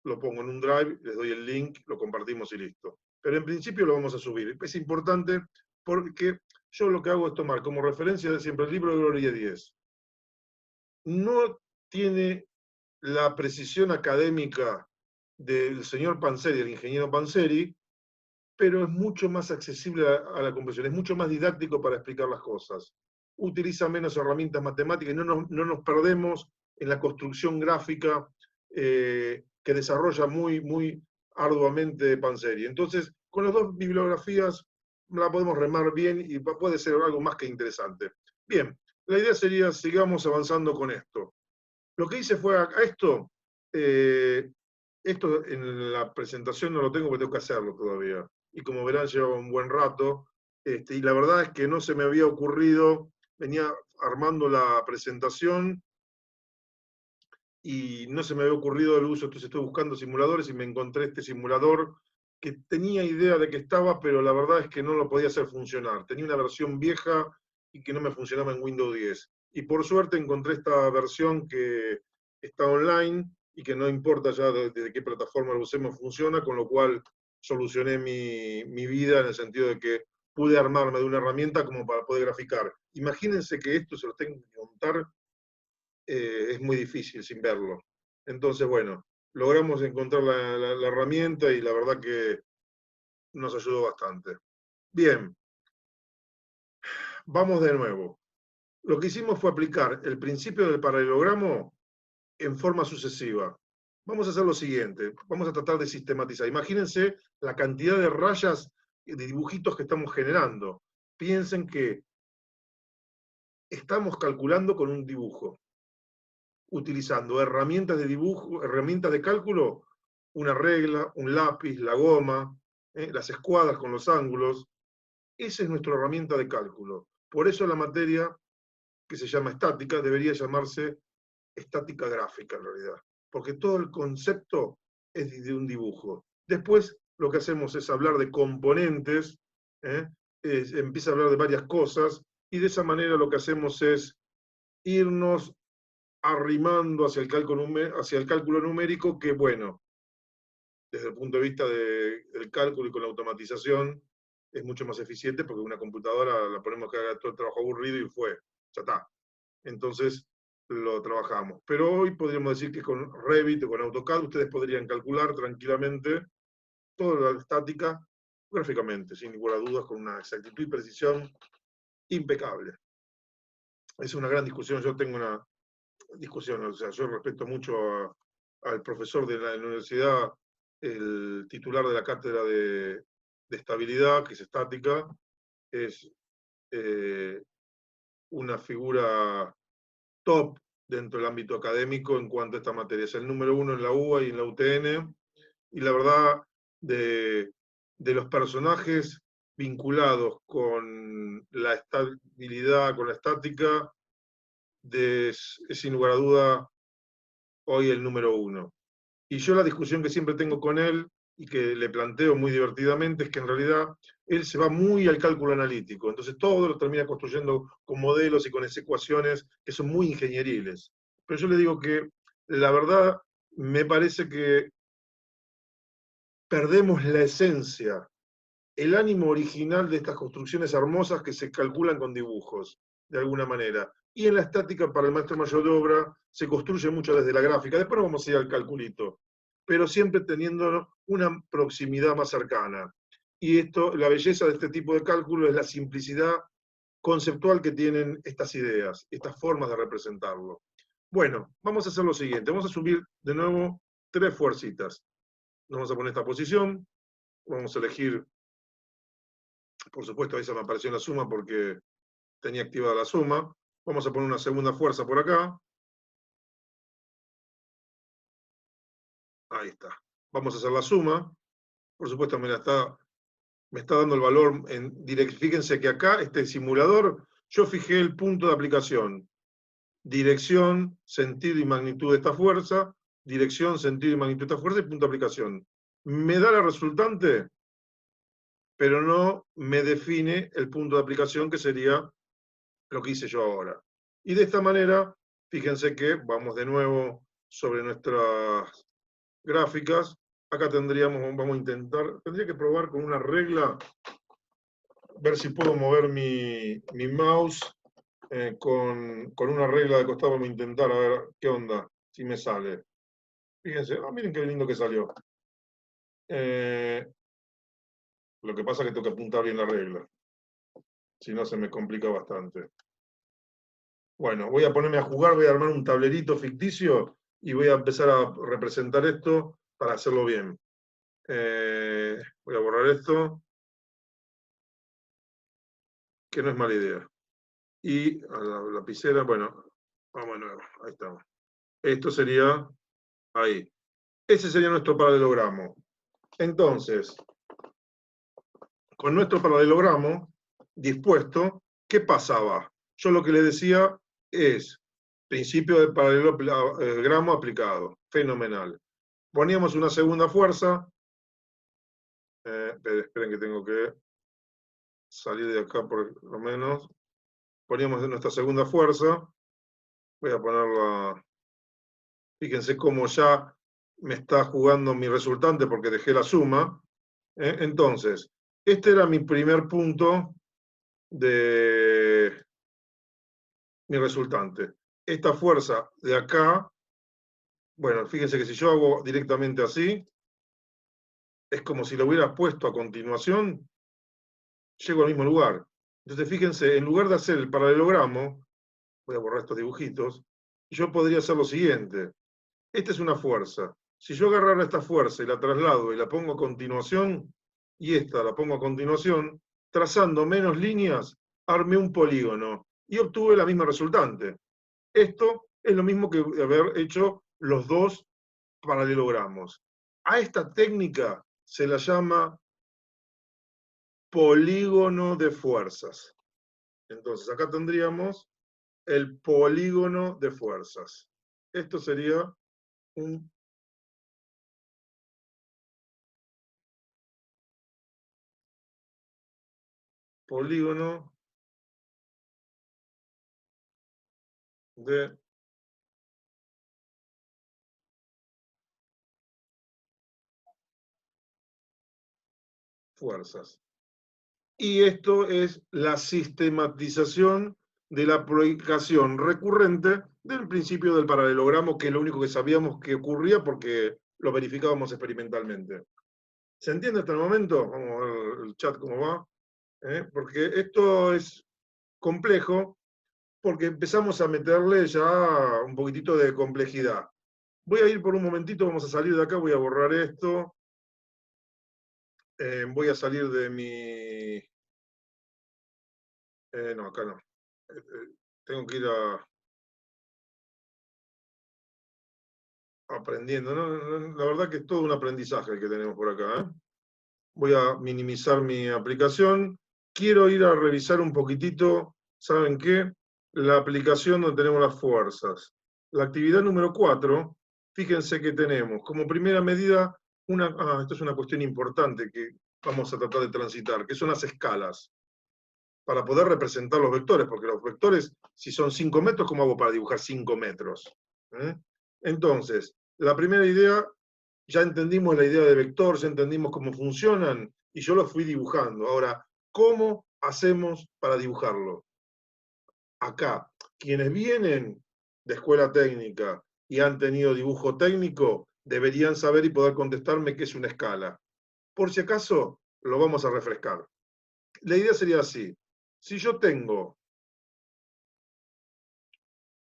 lo pongo en un drive, les doy el link, lo compartimos y listo. Pero en principio lo vamos a subir. Es importante porque yo lo que hago es tomar como referencia siempre el libro de Gloria Díez. No tiene la precisión académica del señor Panzeri, del ingeniero Panzeri, pero es mucho más accesible a la comprensión, es mucho más didáctico para explicar las cosas. Utiliza menos herramientas matemáticas y no nos perdemos en la construcción gráfica que desarrolla muy arduamente Panzeri. Entonces, con las 2 bibliografías la podemos remar bien y puede ser algo más que interesante. Bien, la idea sería, sigamos avanzando con esto. Lo que hice fue esto, esto en la presentación no lo tengo porque tengo que hacerlo todavía. Y como verán, lleva un buen rato. Y la verdad es que no se me había ocurrido, venía armando la presentación y no se me había ocurrido el uso, entonces estoy buscando simuladores y me encontré este simulador que tenía idea de que estaba, pero la verdad es que no lo podía hacer funcionar. Tenía una versión vieja y que no me funcionaba en Windows 10. Y por suerte encontré esta versión que está online y que no importa ya desde qué plataforma lo usemos, funciona, con lo cual solucioné mi vida en el sentido de que pude armarme de una herramienta como para poder graficar. Imagínense que esto se lo tengo que contar, es muy difícil sin verlo. Entonces, bueno, logramos encontrar la herramienta y la verdad que nos ayudó bastante. Bien, vamos de nuevo. Lo que hicimos fue aplicar el principio del paralelogramo en forma sucesiva. Vamos a hacer lo siguiente, vamos a tratar de sistematizar. Imagínense la cantidad de rayas y de dibujitos que estamos generando. Piensen que estamos calculando con un dibujo, utilizando herramientas de dibujo, herramientas de cálculo, una regla, un lápiz, la goma, las escuadras con los ángulos. Esa es nuestra herramienta de cálculo. Por eso la materia que se llama estática debería llamarse estática gráfica en realidad, porque todo el concepto es de un dibujo. Después lo que hacemos es hablar de componentes, empieza a hablar de varias cosas, y de esa manera lo que hacemos es irnos arrimando hacia el cálculo numérico, que bueno, desde el punto de vista del cálculo y con la automatización, es mucho más eficiente porque una computadora la ponemos que haga todo el trabajo aburrido y fue, ya está. Entonces lo trabajamos. Pero hoy podríamos decir que con Revit o con AutoCAD ustedes podrían calcular tranquilamente toda la estática gráficamente, sin ninguna duda, con una exactitud y precisión impecable. Es una gran discusión, yo tengo una discusión, o sea, yo respeto mucho al profesor de la universidad, el titular de la cátedra de estabilidad, que es estática, es una figura top dentro del ámbito académico en cuanto a esta materia. Es el número uno en la UBA y en la UTN, y la verdad, de los personajes vinculados con la estabilidad, con la estática, es sin lugar a duda hoy el número uno. Y yo la discusión que siempre tengo con él y que le planteo muy divertidamente es que en realidad él se va muy al cálculo analítico, entonces todo lo termina construyendo con modelos y con ecuaciones que son muy ingenieriles. Pero yo le digo que la verdad me parece que perdemos la esencia, el ánimo original de estas construcciones hermosas que se calculan con dibujos, de alguna manera. Y en la estática, para el maestro mayor de obra, se construye mucho desde la gráfica. Después no vamos a ir al calculito, pero siempre teniendo una proximidad más cercana. Y esto, la belleza de este tipo de cálculo es la simplicidad conceptual que tienen estas ideas, estas formas de representarlo. Bueno, vamos a hacer lo siguiente. Vamos a subir de nuevo 3 fuercitas. Nos vamos a poner esta posición. Vamos a elegir, por supuesto, ahí se me apareció la suma porque tenía activada la suma. Vamos a poner una segunda fuerza por acá. Ahí está. Vamos a hacer la suma. Por supuesto, me está dando el valor en directo. Fíjense que acá, este simulador, yo fijé el punto de aplicación. Dirección, sentido y magnitud de esta fuerza. Dirección, sentido y magnitud de esta fuerza y punto de aplicación. Me da la resultante, pero no me define el punto de aplicación, que sería lo que hice yo ahora. Y de esta manera, fíjense que vamos de nuevo sobre nuestras gráficas. Acá vamos a intentar, tendría que probar con una regla, ver si puedo mover mi mouse con una regla de costado. Vamos a intentar a ver qué onda, si me sale. Fíjense, miren qué lindo que salió. Lo que pasa es que tengo que apuntar bien la regla, si no se me complica bastante. Bueno, voy a ponerme a jugar, voy a armar un tablerito ficticio y voy a empezar a representar esto para hacerlo bien. Voy a borrar esto, que no es mala idea. Y a la lapicera, bueno, vamos de nuevo, ahí estamos. Esto sería ahí. Ese sería nuestro paralelogramo. Entonces, con nuestro paralelogramo dispuesto, ¿qué pasaba? Yo lo que le decía es principio del paralelogramo aplicado. Fenomenal. Poníamos una segunda fuerza. Esperen que tengo que salir de acá por lo menos. Poníamos nuestra segunda fuerza. Voy a ponerla. Fíjense cómo ya me está jugando mi resultante porque dejé la suma. Entonces, este era mi primer punto de mi resultante. Esta fuerza de acá, bueno, fíjense que si yo hago directamente así, es como si lo hubiera puesto a continuación, llego al mismo lugar. Entonces, fíjense, en lugar de hacer el paralelogramo, voy a borrar estos dibujitos, yo podría hacer lo siguiente. Esta es una fuerza. Si yo agarrara esta fuerza y la traslado y la pongo a continuación, y esta la pongo a continuación, trazando menos líneas, armé un polígono y obtuve la misma resultante. Esto es lo mismo que haber hecho los dos paralelogramos. A esta técnica se la llama polígono de fuerzas. Entonces, acá tendríamos el polígono de fuerzas. Esto sería un polígono de fuerzas. Y esto es la sistematización de la aplicación recurrente del principio del paralelogramo, que es lo único que sabíamos que ocurría porque lo verificábamos experimentalmente. ¿Se entiende hasta el momento? Vamos a ver el chat cómo va. Porque esto es complejo, porque empezamos a meterle ya un poquitito de complejidad. Voy a ir por un momentito, vamos a salir de acá, voy a borrar esto. Voy a salir de mi... no, acá no. Tengo que ir aprendiendo, ¿no? La verdad que es todo un aprendizaje el que tenemos por acá, ¿eh? Voy a minimizar mi aplicación. Quiero ir a revisar un poquitito, ¿saben qué? La aplicación donde tenemos las fuerzas. La actividad número 4, fíjense que tenemos como primera medida esto es una cuestión importante que vamos a tratar de transitar, que son las escalas, para poder representar los vectores, porque los vectores, si son 5 metros, ¿cómo hago para dibujar 5 metros? Entonces, la primera idea, ya entendimos la idea de vector, ya entendimos cómo funcionan, y yo lo fui dibujando. Ahora, ¿cómo hacemos para dibujarlo? Acá, quienes vienen de escuela técnica y han tenido dibujo técnico, deberían saber y poder contestarme qué es una escala. Por si acaso, lo vamos a refrescar. La idea sería así. Si yo tengo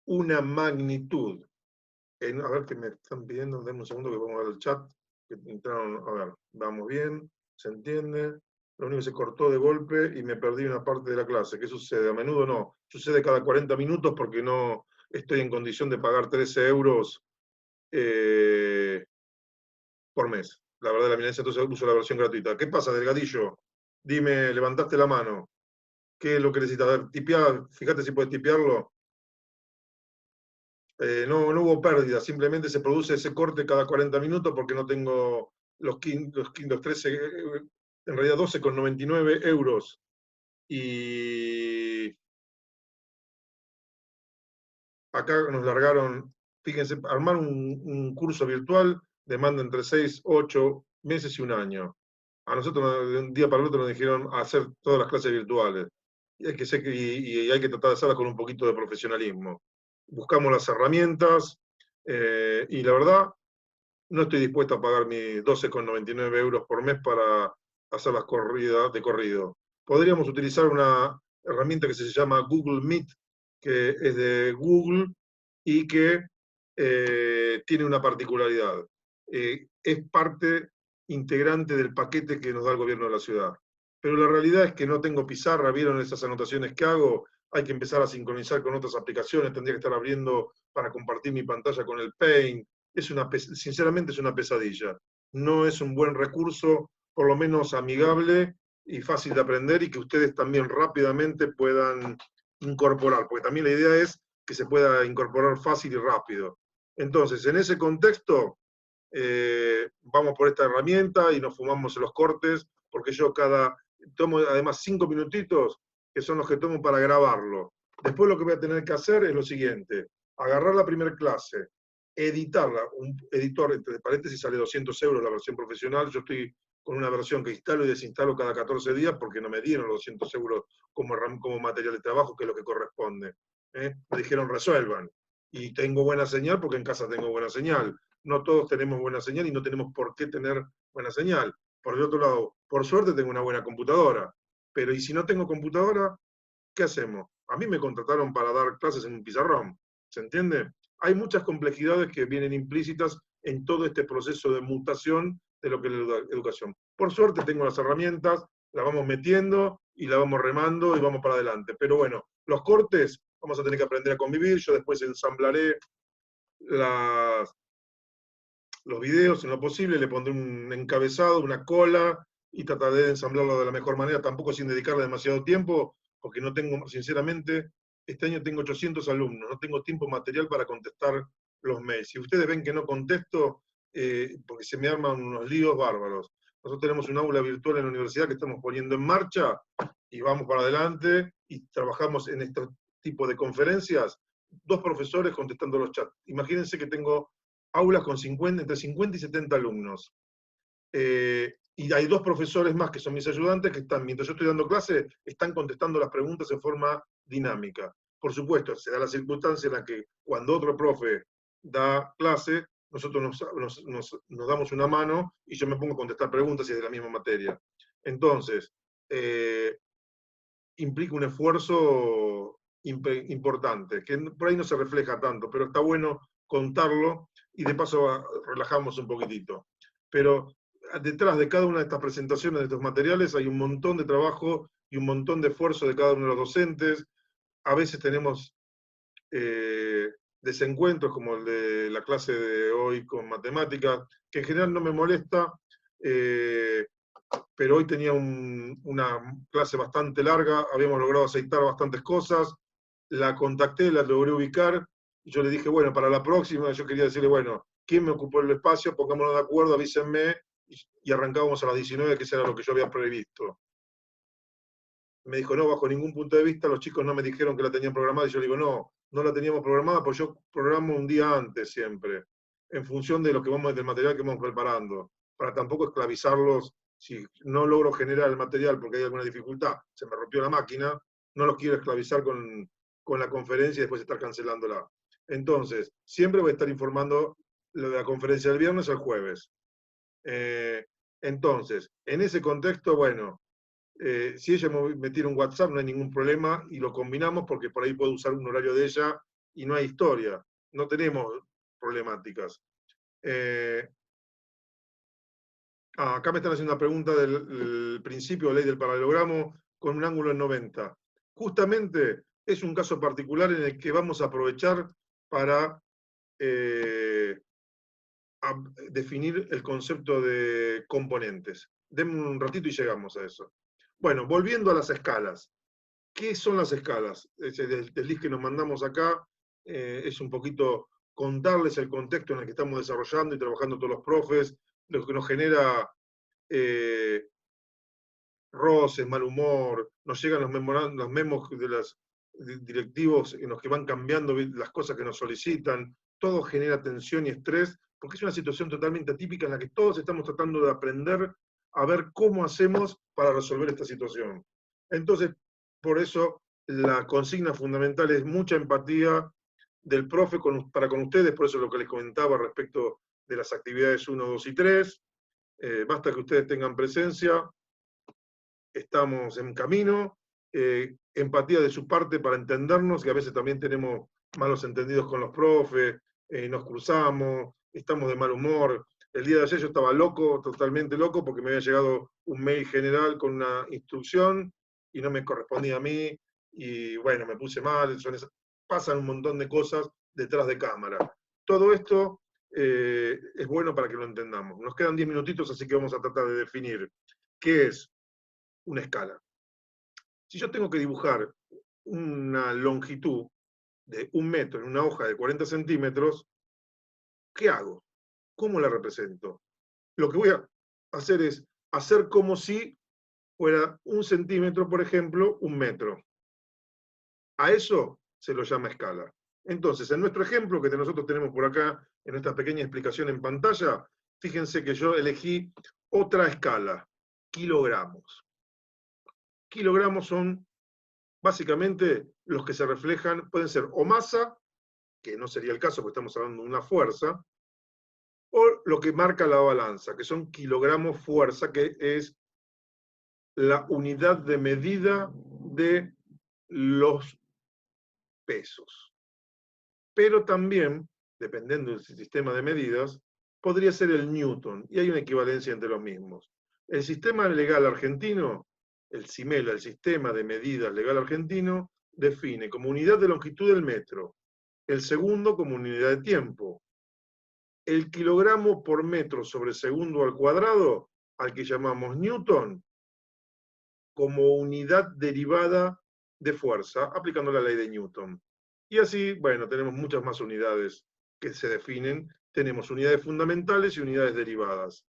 una magnitud, a ver qué me están pidiendo, denme un segundo que vamos a ver el chat, que entraron, a ver, vamos bien, se entiende, lo único que se cortó de golpe y me perdí una parte de la clase. ¿Qué sucede? A menudo no, sucede cada 40 minutos porque no estoy en condición de pagar 13 euros por mes. La verdad, la milanesa, entonces uso la versión gratuita. ¿Qué pasa, Delgadillo? Dime, levantaste la mano. ¿Qué es lo que necesitas? A ver, tipear, fíjate si puedes tipearlo. No hubo pérdida, simplemente se produce ese corte cada 40 minutos porque no tengo los 13, en realidad 12,99 euros. Y acá nos largaron, fíjense, armar un curso virtual demanda entre 6, 8 meses y un año. A nosotros de un día para el otro nos dijeron hacer todas las clases virtuales. Y hay que tratar de hacerlas con un poquito de profesionalismo. Buscamos las herramientas y la verdad no estoy dispuesto a pagar mis 12,99 euros por mes para hacer las corridas de corrido. Podríamos utilizar una herramienta que se llama Google Meet, que es de Google y que tiene una particularidad. Es parte integrante del paquete que nos da el gobierno de la ciudad. Pero la realidad es que no tengo pizarra, vieron esas anotaciones que hago, hay que empezar a sincronizar con otras aplicaciones, tendría que estar abriendo para compartir mi pantalla con el Paint. Sinceramente es una pesadilla. No es un buen recurso, por lo menos amigable y fácil de aprender y que ustedes también rápidamente puedan incorporar, porque también la idea es que se pueda incorporar fácil y rápido. Entonces, en ese contexto, vamos por esta herramienta y nos fumamos los cortes, porque yo tomo además 5 minutitos, que son los que tomo para grabarlo. Después lo que voy a tener que hacer es lo siguiente, agarrar la primera clase, editarla, un editor, entre paréntesis, sale 200 euros la versión profesional, yo estoy con una versión que instalo y desinstalo cada 14 días porque no me dieron los 200 euros como material de trabajo, que es lo que corresponde. Me dijeron resuelvan. Y tengo buena señal porque en casa tengo buena señal. No todos tenemos buena señal y no tenemos por qué tener buena señal. Por el otro lado, por suerte tengo una buena computadora. Pero ¿y si no tengo computadora? ¿Qué hacemos? A mí me contrataron para dar clases en un pizarrón. ¿Se entiende? Hay muchas complejidades que vienen implícitas en todo este proceso de mutación de lo que es la educación. Por suerte tengo las herramientas, las vamos metiendo y las vamos remando y vamos para adelante. Pero bueno, los cortes vamos a tener que aprender a convivir. Yo después ensamblaré los videos en lo posible, le pondré un encabezado, una cola y trataré de ensamblarlo de la mejor manera, tampoco sin dedicarle demasiado tiempo, porque no tengo, sinceramente, este año tengo 800 alumnos, no tengo tiempo material para contestar los mails. Si ustedes ven que no contesto, porque se me arman unos líos bárbaros. Nosotros tenemos un aula virtual en la universidad que estamos poniendo en marcha y vamos para adelante y trabajamos en este tipo de conferencias, 2 profesores contestando los chats. Imagínense que tengo aulas con entre 50 y 70 alumnos. Y hay dos profesores más que son mis ayudantes que están, mientras yo estoy dando clase, están contestando las preguntas en forma dinámica. Por supuesto, se da la circunstancia en la que cuando otro profe da clase, nosotros nos damos una mano y yo me pongo a contestar preguntas y es de la misma materia. Entonces, implica un esfuerzo importante, que por ahí no se refleja tanto, pero está bueno contarlo y de paso relajamos un poquitito. Pero detrás de cada una de estas presentaciones, de estos materiales, hay un montón de trabajo y un montón de esfuerzo de cada uno de los docentes. A veces tenemos desencuentros como el de la clase de hoy con matemáticas, que en general no me molesta, pero hoy tenía una clase bastante larga, habíamos logrado aceitar bastantes cosas, la contacté, la logré ubicar, y yo le dije, bueno, para la próxima, yo quería decirle, bueno, ¿quién me ocupó el espacio? Pongámonos de acuerdo, avísenme, y arrancábamos a las 19, que eso era lo que yo había previsto. Me dijo, no, bajo ningún punto de vista, los chicos no me dijeron que la tenían programada, y yo le digo, no, no la teníamos programada, pues yo programo un día antes siempre, en función de lo que del material que vamos preparando, para tampoco esclavizarlos. Si no logro generar el material porque hay alguna dificultad, se me rompió la máquina, no los quiero esclavizar con la conferencia y después estar cancelándola. Entonces, siempre voy a estar informando lo de la conferencia del viernes al jueves. Entonces, en ese contexto, bueno, si ella me tira un WhatsApp no hay ningún problema y lo combinamos porque por ahí puedo usar un horario de ella y no hay historia, no tenemos problemáticas. Acá me están haciendo una pregunta del principio de ley del paralelogramo con un ángulo en 90. Justamente es un caso particular en el que vamos a aprovechar para definir el concepto de componentes. Denme un ratito y llegamos a eso. Bueno, volviendo a las escalas. ¿Qué son las escalas? Del list que nos mandamos acá es un poquito contarles el contexto en el que estamos desarrollando y trabajando todos los profes, lo que nos genera roces, mal humor, nos llegan los memos de los directivos en los que van cambiando las cosas que nos solicitan, todo genera tensión y estrés, porque es una situación totalmente atípica en la que todos estamos tratando de aprender a ver cómo hacemos para resolver esta situación. Entonces, por eso la consigna fundamental es mucha empatía del profe para con ustedes, por eso es lo que les comentaba respecto de las actividades 1, 2 y 3. Basta que ustedes tengan presencia, estamos en camino, empatía de su parte para entendernos, que a veces también tenemos malos entendidos con los profes, nos cruzamos, estamos de mal humor. El día de ayer yo estaba loco, totalmente loco, porque me había llegado un mail general con una instrucción y no me correspondía a mí, y bueno, me puse mal, pasan un montón de cosas detrás de cámara. Todo esto es bueno para que lo entendamos. Nos quedan 10 minutitos, así que vamos a tratar de definir qué es una escala. Si yo tengo que dibujar una longitud de 1 metro en una hoja de 40 centímetros, ¿qué hago? ¿Cómo la represento? Lo que voy a hacer es hacer como si fuera 1 centímetro, por ejemplo, 1 metro. A eso se lo llama escala. Entonces, en nuestro ejemplo que nosotros tenemos por acá, en esta pequeña explicación en pantalla, fíjense que yo elegí otra escala, kilogramos. Kilogramos son básicamente los que se reflejan, pueden ser o masa, que no sería el caso porque estamos hablando de una fuerza, o lo que marca la balanza, que son kilogramos fuerza, que es la unidad de medida de los pesos. Pero también, dependiendo del sistema de medidas, podría ser el newton, y hay una equivalencia entre los mismos. El sistema legal argentino, el SIMELA, el sistema de medidas legal argentino, define como unidad de longitud el metro, el segundo como unidad de tiempo, el kilogramo por metro sobre segundo al cuadrado, al que llamamos newton, como unidad derivada de fuerza, aplicando la ley de Newton. Y así, bueno, tenemos muchas más unidades que se definen. Tenemos unidades fundamentales y unidades derivadas.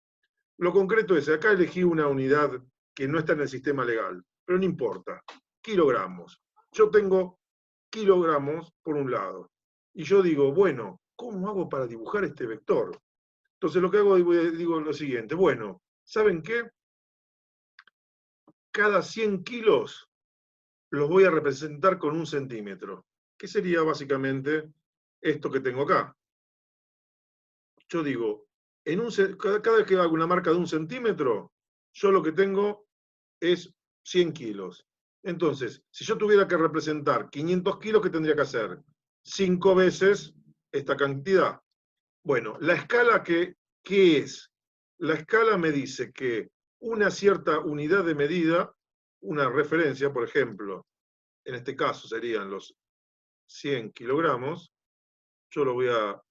Lo concreto es, acá elegí una unidad que no está en el sistema legal, pero no importa. Kilogramos. Yo tengo kilogramos por un lado. Y yo digo, bueno, ¿cómo hago para dibujar este vector? Entonces lo que hago, digo lo siguiente, bueno, ¿saben qué? cada 100 kilos los voy a representar con 1 centímetro, que sería básicamente esto que tengo acá. Yo digo, cada vez que hago una marca de 1 centímetro, yo lo que tengo es 100 kilos. Entonces, si yo tuviera que representar 500 kilos, ¿qué tendría que hacer? 5 veces esta cantidad. Bueno, la escala, ¿qué es? La escala me dice que una cierta unidad de medida, una referencia, por ejemplo, en este caso serían los 100 kilogramos, yo lo voy a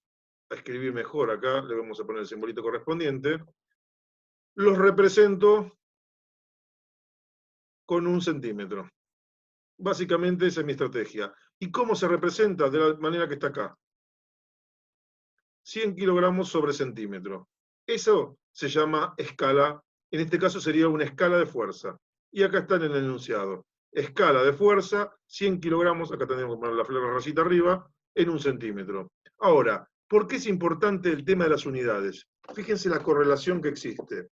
escribir mejor acá, le vamos a poner el simbolito correspondiente, los represento con 1 centímetro. Básicamente esa es mi estrategia. ¿Y cómo se representa? De la manera que está acá. 100 kilogramos sobre centímetro. Eso se llama escala, en este caso sería una escala de fuerza. Y acá está en el enunciado. Escala de fuerza, 100 kilogramos, acá tenemos que poner la rayita arriba, en 1 centímetro. Ahora, ¿por qué es importante el tema de las unidades? Fíjense la correlación que existe.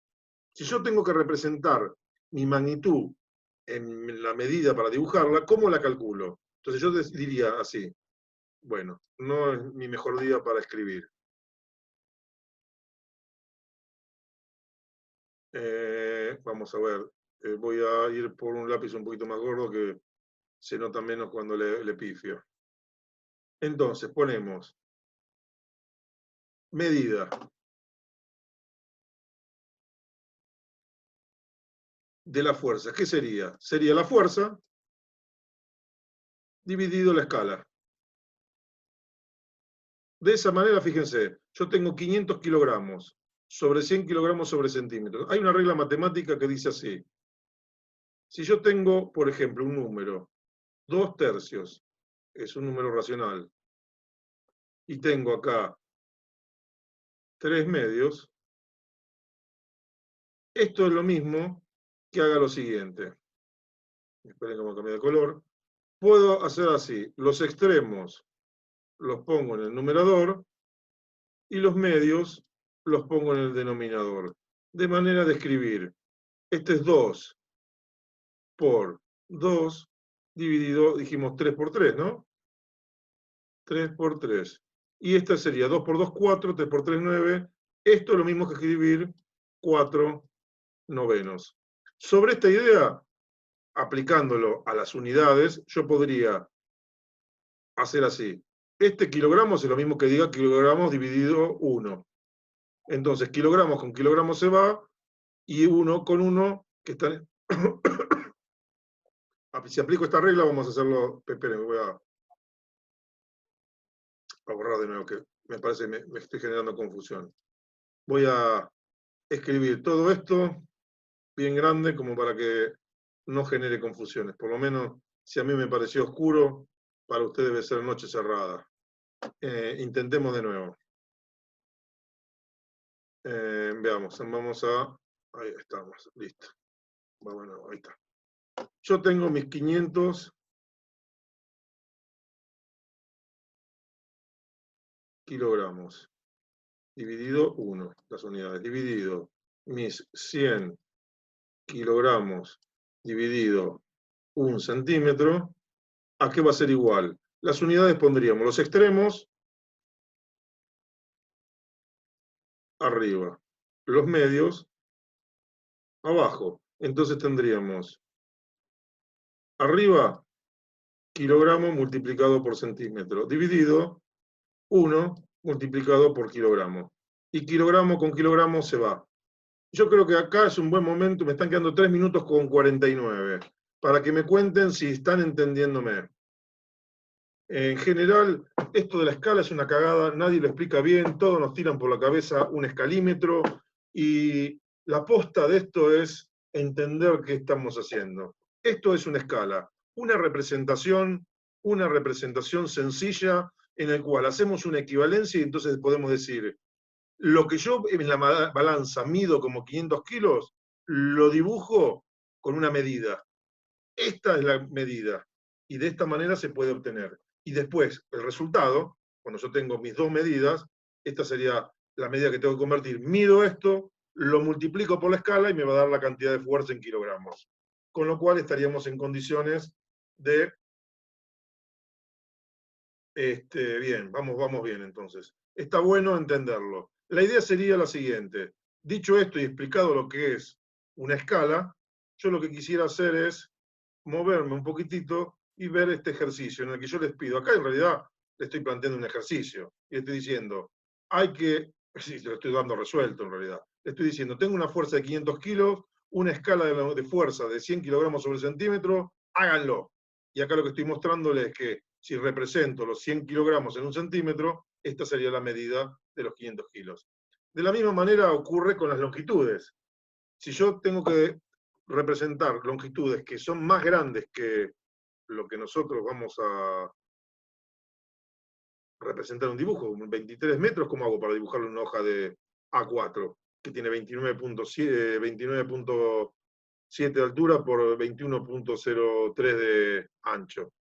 Si yo tengo que representar mi magnitud en la medida para dibujarla, ¿cómo la calculo? Entonces yo diría así, bueno, no es mi mejor día para escribir. Vamos a ver, voy a ir por un lápiz un poquito más gordo que se nota menos cuando le pifio. Entonces ponemos medida de la fuerza. ¿Qué sería? Sería la fuerza dividido la escala. De esa manera, fíjense, yo tengo 500 kilogramos sobre 100 kilogramos sobre centímetros. Hay una regla matemática que dice así. Si yo tengo, por ejemplo, un número, 2/3, es un número racional, y tengo acá 3/2, esto es lo mismo que haga lo siguiente. Esperen que me cambie de color. Puedo hacer así, los extremos los pongo en el numerador y los medios los pongo en el denominador. De manera de escribir, este es 2 por 2 dividido, dijimos 3 por 3, ¿no? 3 por 3. Y esta sería 2 por 2, 4, 3 por 3, 9. Esto es lo mismo que escribir 4 novenos. Sobre esta idea, aplicándolo a las unidades, yo podría hacer así. Este kilogramos es lo mismo que diga kilogramos dividido 1. Entonces, kilogramos con kilogramos se va, y 1 con 1, que está... Si aplico esta regla, vamos a hacerlo... Esperen, me voy a borrar de nuevo, que me parece que me estoy generando confusión. Voy a escribir todo esto bien grande como para que no genere confusiones. Por lo menos, si a mí me pareció oscuro, para usted debe ser noche cerrada. Intentemos de nuevo. Veamos, vamos a... Ahí estamos, listo. Bueno, ahí está. Yo tengo mis 500 kilogramos, dividido 1, las unidades, dividido mis 100 kilogramos, dividido 1 centímetro, ¿a qué va a ser igual? Las unidades pondríamos los extremos arriba, los medios abajo. Entonces tendríamos arriba kilogramo multiplicado por centímetro, dividido 1 multiplicado por kilogramo. Y kilogramo con kilogramo se va. Yo creo que acá es un buen momento, me están quedando 3 minutos con 49, para que me cuenten si están entendiéndome. En general, esto de la escala es una cagada, nadie lo explica bien, todos nos tiran por la cabeza un escalímetro, y la posta de esto es entender qué estamos haciendo. Esto es una escala, una representación sencilla en la cual hacemos una equivalencia y entonces podemos decir, lo que yo en la balanza mido como 500 kilos, lo dibujo con una medida. Esta es la medida, y de esta manera se puede obtener. Y después, el resultado, cuando yo tengo mis dos medidas, esta sería la medida que tengo que convertir. Mido esto, lo multiplico por la escala y me va a dar la cantidad de fuerza en kilogramos. con lo cual estaríamos en condiciones de... bien, vamos bien entonces. Está bueno entenderlo. La idea sería la siguiente. Dicho esto y explicado lo que es una escala, yo lo que quisiera hacer es moverme un poquitito y ver este ejercicio en el que yo les pido. Acá en realidad le estoy planteando un ejercicio y le estoy diciendo, sí, lo estoy dando resuelto en realidad. Le estoy diciendo, tengo una fuerza de 500 kilos, una escala de fuerza de 100 kilogramos sobre centímetro, háganlo. Y acá lo que estoy mostrándoles es que si represento los 100 kilogramos en un centímetro, esta sería la medida de los 500 kilos. De la misma manera ocurre con las longitudes. Si yo tengo que representar longitudes que son más grandes que lo que nosotros vamos a representar en un dibujo, 23 metros, ¿cómo hago para dibujarlo en una hoja de A4, que tiene 29.7 de altura por 21.03 de ancho?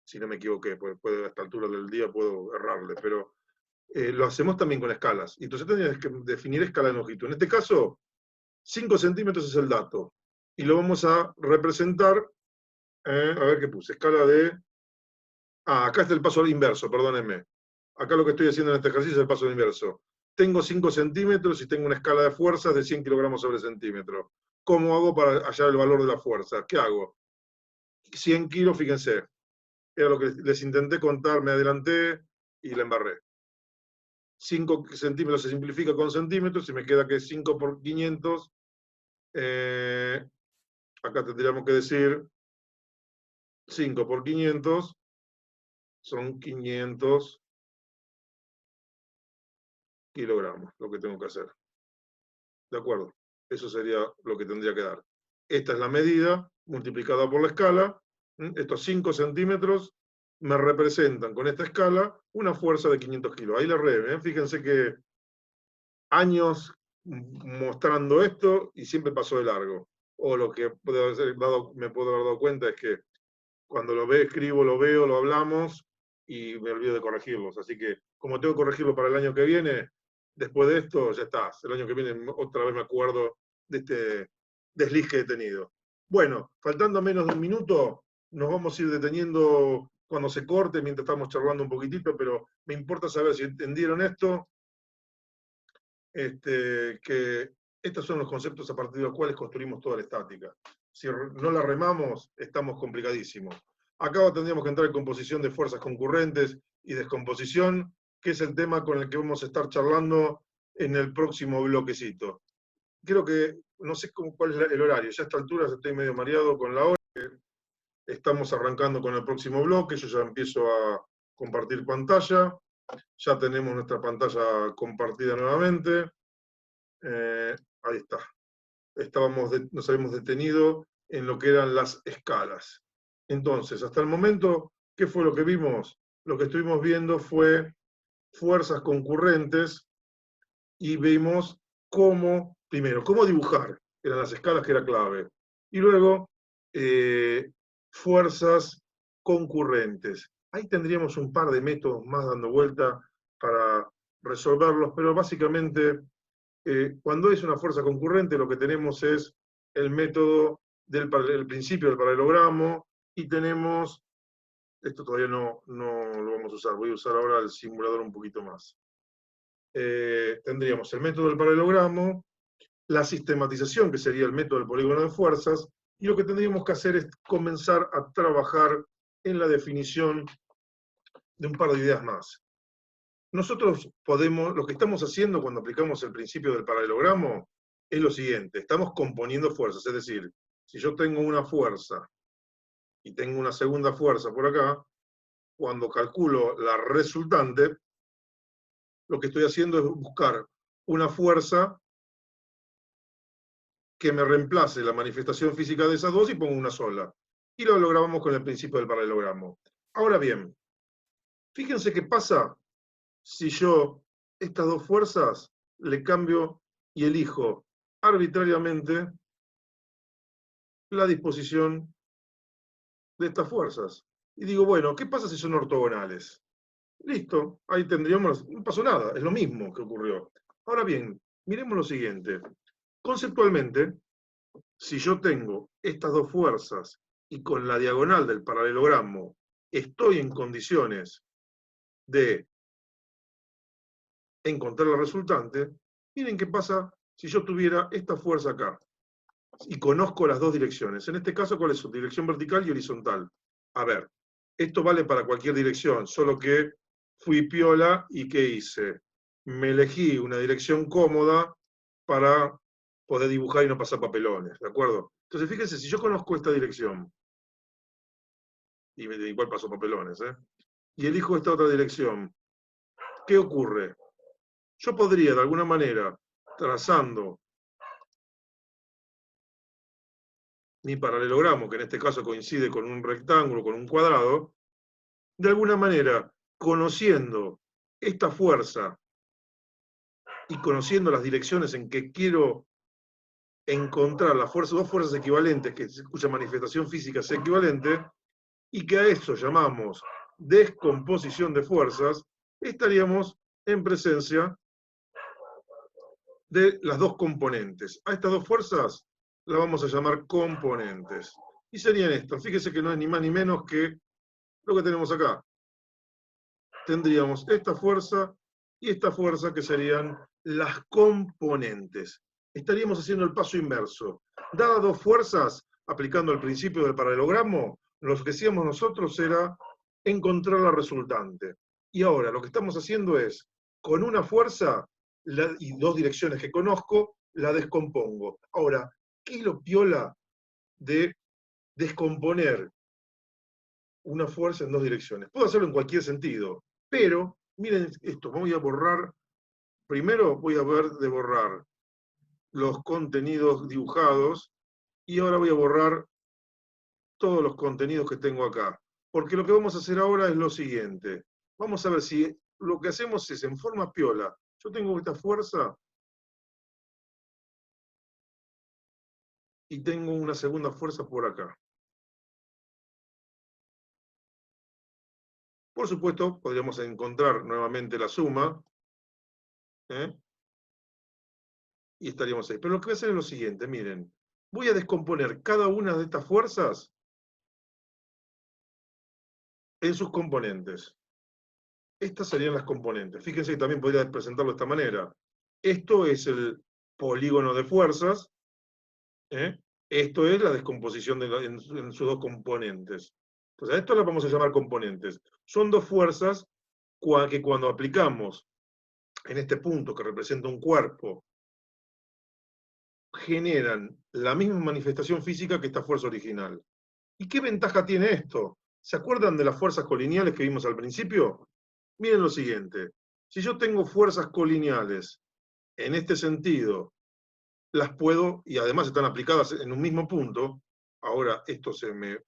Si no me equivoqué, pues a esta altura del día puedo errarle, pero lo hacemos también con escalas. Y entonces tendrías que definir escala de longitud. En este caso, 5 centímetros es el dato. Y lo vamos a representar, a ver qué puse, escala de... acá está el paso al inverso, perdónenme. Acá lo que estoy haciendo en este ejercicio es el paso al inverso. Tengo 5 centímetros y tengo una escala de fuerzas de 100 kilogramos sobre centímetro. ¿Cómo hago para hallar el valor de la fuerza? ¿Qué hago? 100 kilos, fíjense. Era lo que les intenté contar, me adelanté y la embarré. 5 centímetros se simplifica con centímetros y me queda que 5 por 500. Acá tendríamos que decir 5 por 500 son 500 kilogramos, lo que tengo que hacer. ¿De acuerdo? Eso sería lo que tendría que dar. Esta es la medida multiplicada por la escala. Estos 5 centímetros me representan con esta escala una fuerza de 500 kilos. Ahí la re, fíjense que años mostrando esto y siempre pasó de largo. O lo que me puedo haber dado cuenta es que cuando lo escribo, lo veo, lo hablamos y me olvido de corregirlos. Así que como tengo que corregirlo para el año que viene, después de esto ya está. El año que viene otra vez me acuerdo de este desliz que he tenido. Bueno, faltando menos de un minuto, nos vamos a ir deteniendo cuando se corte, mientras estamos charlando un poquitito, pero me importa saber si entendieron esto, que estos son los conceptos a partir de los cuales construimos toda la estática. Si no la remamos, estamos complicadísimos. Acá tendríamos que entrar en composición de fuerzas concurrentes y descomposición, que es el tema con el que vamos a estar charlando en el próximo bloquecito. Creo que, no sé cuál es el horario, ya a esta altura estoy medio mareado con la hora. Estamos arrancando con el próximo bloque, yo ya empiezo a compartir pantalla. Ya tenemos nuestra pantalla compartida nuevamente. Ahí está. Nos habíamos detenido en lo que eran las escalas. Entonces, hasta el momento, ¿qué fue lo que vimos? Lo que estuvimos viendo fue fuerzas concurrentes y vimos primero, cómo dibujar, eran las escalas que era clave. Y luego, fuerzas concurrentes. Ahí tendríamos un par de métodos más dando vuelta para resolverlos, pero básicamente cuando es una fuerza concurrente lo que tenemos es el método el principio del paralelogramo y tenemos, esto todavía no lo vamos a usar, voy a usar ahora el simulador un poquito más. Tendríamos el método del paralelogramo, la sistematización, que sería el método del polígono de fuerzas, y lo que tendríamos que hacer es comenzar a trabajar en la definición de un par de ideas más. Nosotros lo que estamos haciendo cuando aplicamos el principio del paralelogramo es lo siguiente, estamos componiendo fuerzas, es decir, si yo tengo una fuerza y tengo una segunda fuerza por acá, cuando calculo la resultante, lo que estoy haciendo es buscar una fuerza que me reemplace la manifestación física de esas dos y pongo una sola. Y lo logramos con el principio del paralelogramo. Ahora bien, fíjense qué pasa si yo estas dos fuerzas le cambio y elijo arbitrariamente la disposición de estas fuerzas. Y digo, bueno, ¿qué pasa si son ortogonales? Listo, ahí tendríamos, no pasó nada, es lo mismo que ocurrió. Ahora bien, miremos lo siguiente. Conceptualmente, si yo tengo estas dos fuerzas y con la diagonal del paralelogramo estoy en condiciones de encontrar la resultante, miren qué pasa si yo tuviera esta fuerza acá y conozco las dos direcciones. En este caso, ¿cuál es su dirección vertical y horizontal? A ver, esto vale para cualquier dirección, solo que fui piola y ¿qué hice? Me elegí una dirección cómoda para poder dibujar y no pasar papelones, ¿de acuerdo? Entonces, fíjense, si yo conozco esta dirección, y igual paso papelones, y elijo esta otra dirección, ¿qué ocurre? Yo podría, de alguna manera, trazando mi paralelogramo, que en este caso coincide con un rectángulo, con un cuadrado, de alguna manera, conociendo esta fuerza y conociendo las direcciones en que quiero encontrar las fuerzas, dos fuerzas equivalentes, cuya manifestación física sea equivalente, y que a eso llamamos descomposición de fuerzas, estaríamos en presencia de las dos componentes. A estas dos fuerzas las vamos a llamar componentes. Y serían estas. Fíjese que no es ni más ni menos que lo que tenemos acá. Tendríamos esta fuerza y esta fuerza que serían las componentes. Estaríamos haciendo el paso inverso. Dadas dos fuerzas, aplicando el principio del paralelogramo, lo que hacíamos nosotros era encontrar la resultante. Y ahora lo que estamos haciendo es, con una fuerza y dos direcciones que conozco, la descompongo. Ahora, ¿qué es lo piola de descomponer una fuerza en dos direcciones? Puedo hacerlo en cualquier sentido, pero miren esto, voy a borrar, primero voy a ver de borrar los contenidos dibujados y ahora voy a borrar todos los contenidos que tengo acá. Porque lo que vamos a hacer ahora es lo siguiente. Vamos a ver si lo que hacemos es en forma piola. Yo tengo esta fuerza y tengo una segunda fuerza por acá. Por supuesto, podríamos encontrar nuevamente la suma, y estaríamos ahí. Pero lo que voy a hacer es lo siguiente, miren. Voy a descomponer cada una de estas fuerzas en sus componentes. Estas serían las componentes. Fíjense que también podría presentarlo de esta manera. Esto es el polígono de fuerzas. Esto es la descomposición en sus dos componentes. Entonces, a esto las vamos a llamar componentes. Son dos fuerzas que cuando aplicamos en este punto que representa un cuerpo, generan la misma manifestación física que esta fuerza original. ¿Y qué ventaja tiene esto? ¿Se acuerdan de las fuerzas colineales que vimos al principio? Miren lo siguiente. Si yo tengo fuerzas colineales en este sentido, las puedo, y además están aplicadas en un mismo punto, ahora esto se me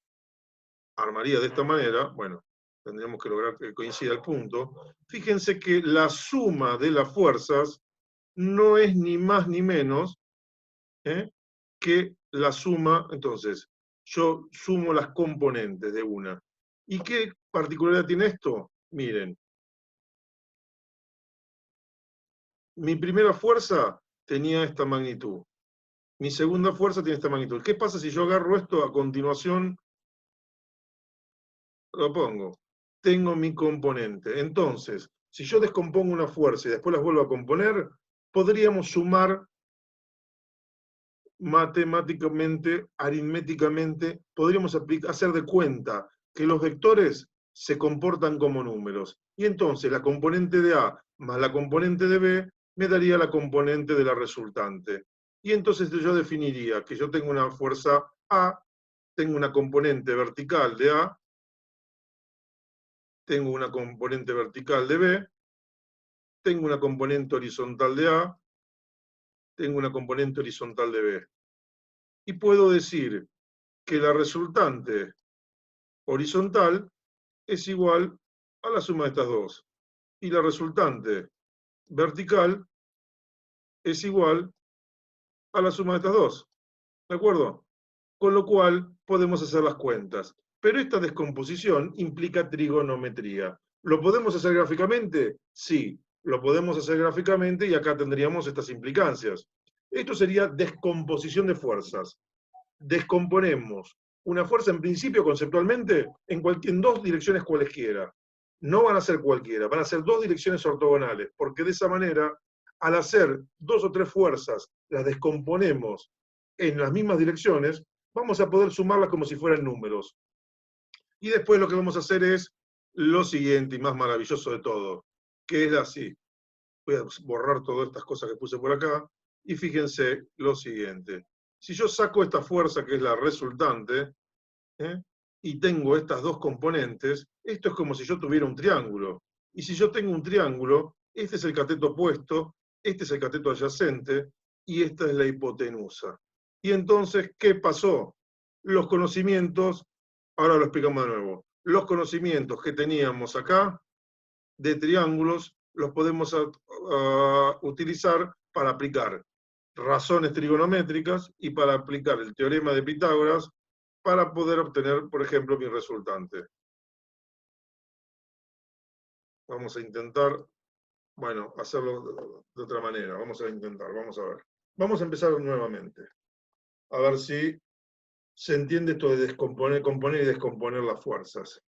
armaría de esta manera, bueno, tendríamos que lograr que coincida el punto. Fíjense que la suma de las fuerzas no es ni más ni menos que la suma, entonces, yo sumo las componentes de una. ¿Y qué particularidad tiene esto? Miren, mi primera fuerza tenía esta magnitud. Mi segunda fuerza tiene esta magnitud. ¿Qué pasa si yo agarro esto a continuación? Lo pongo. Tengo mi componente. Entonces, si yo descompongo una fuerza y después las vuelvo a componer, podríamos sumar matemáticamente, aritméticamente, podríamos hacer de cuenta que los vectores se comportan como números. Y entonces la componente de A más la componente de B me daría la componente de la resultante. Y entonces yo definiría que yo tengo una fuerza A, tengo una componente vertical de A, tengo una componente vertical de B, tengo una componente horizontal de A, tengo una componente horizontal de B. Y puedo decir que la resultante horizontal es igual a la suma de estas dos. Y la resultante vertical es igual a la suma de estas dos. ¿De acuerdo? Con lo cual podemos hacer las cuentas. Pero esta descomposición implica trigonometría. ¿Lo podemos hacer gráficamente? Sí, lo podemos hacer gráficamente y acá tendríamos estas implicancias. Esto sería descomposición de fuerzas. descomponemos una fuerza en principio conceptualmente en dos direcciones cualesquiera. No van a ser cualquiera, van a ser dos direcciones ortogonales, porque de esa manera, al hacer dos o tres fuerzas, las descomponemos en las mismas direcciones, vamos a poder sumarlas como si fueran números. Y después lo que vamos a hacer es lo siguiente, y más maravilloso de todo, que es así. Voy a borrar todas estas cosas que puse por acá, y fíjense lo siguiente. Si yo saco esta fuerza, que es la resultante, y tengo estas dos componentes, esto es como si yo tuviera un triángulo. Y si yo tengo un triángulo, este es el cateto opuesto, este es el cateto adyacente, y esta es la hipotenusa. Y entonces, ¿qué pasó? Los conocimientos, ahora lo explicamos de nuevo, los conocimientos que teníamos acá de triángulos los podemos utilizar para aplicar razones trigonométricas y para aplicar el teorema de Pitágoras para poder obtener, por ejemplo, mi resultante. Vamos a intentar, bueno, hacerlo de otra manera. Vamos a intentar, vamos a ver. Vamos a empezar nuevamente. A ver si se entiende esto de descomponer, componer y descomponer las fuerzas.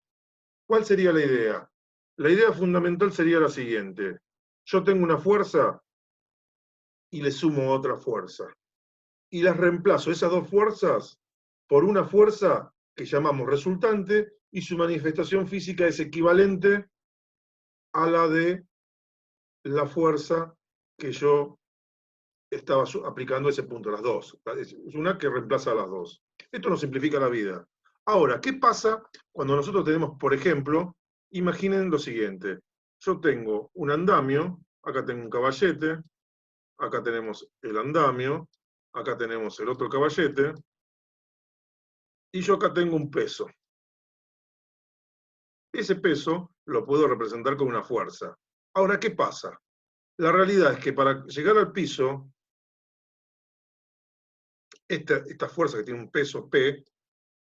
¿Cuál sería la idea? La idea fundamental sería la siguiente. Yo tengo una fuerza y le sumo otra fuerza. Y las reemplazo, esas dos fuerzas, por una fuerza que llamamos resultante, y su manifestación física es equivalente a la de la fuerza que yo estaba aplicando a ese punto, las dos. Es una que reemplaza a las dos. Esto nos simplifica la vida. Ahora, ¿qué pasa cuando nosotros tenemos, por ejemplo, imaginen lo siguiente. Yo tengo un andamio, acá tengo un caballete, acá tenemos el andamio, acá tenemos el otro caballete, y yo acá tengo un peso. Ese peso lo puedo representar con una fuerza. Ahora, ¿qué pasa? La realidad es que para llegar al piso, esta fuerza que tiene un peso P,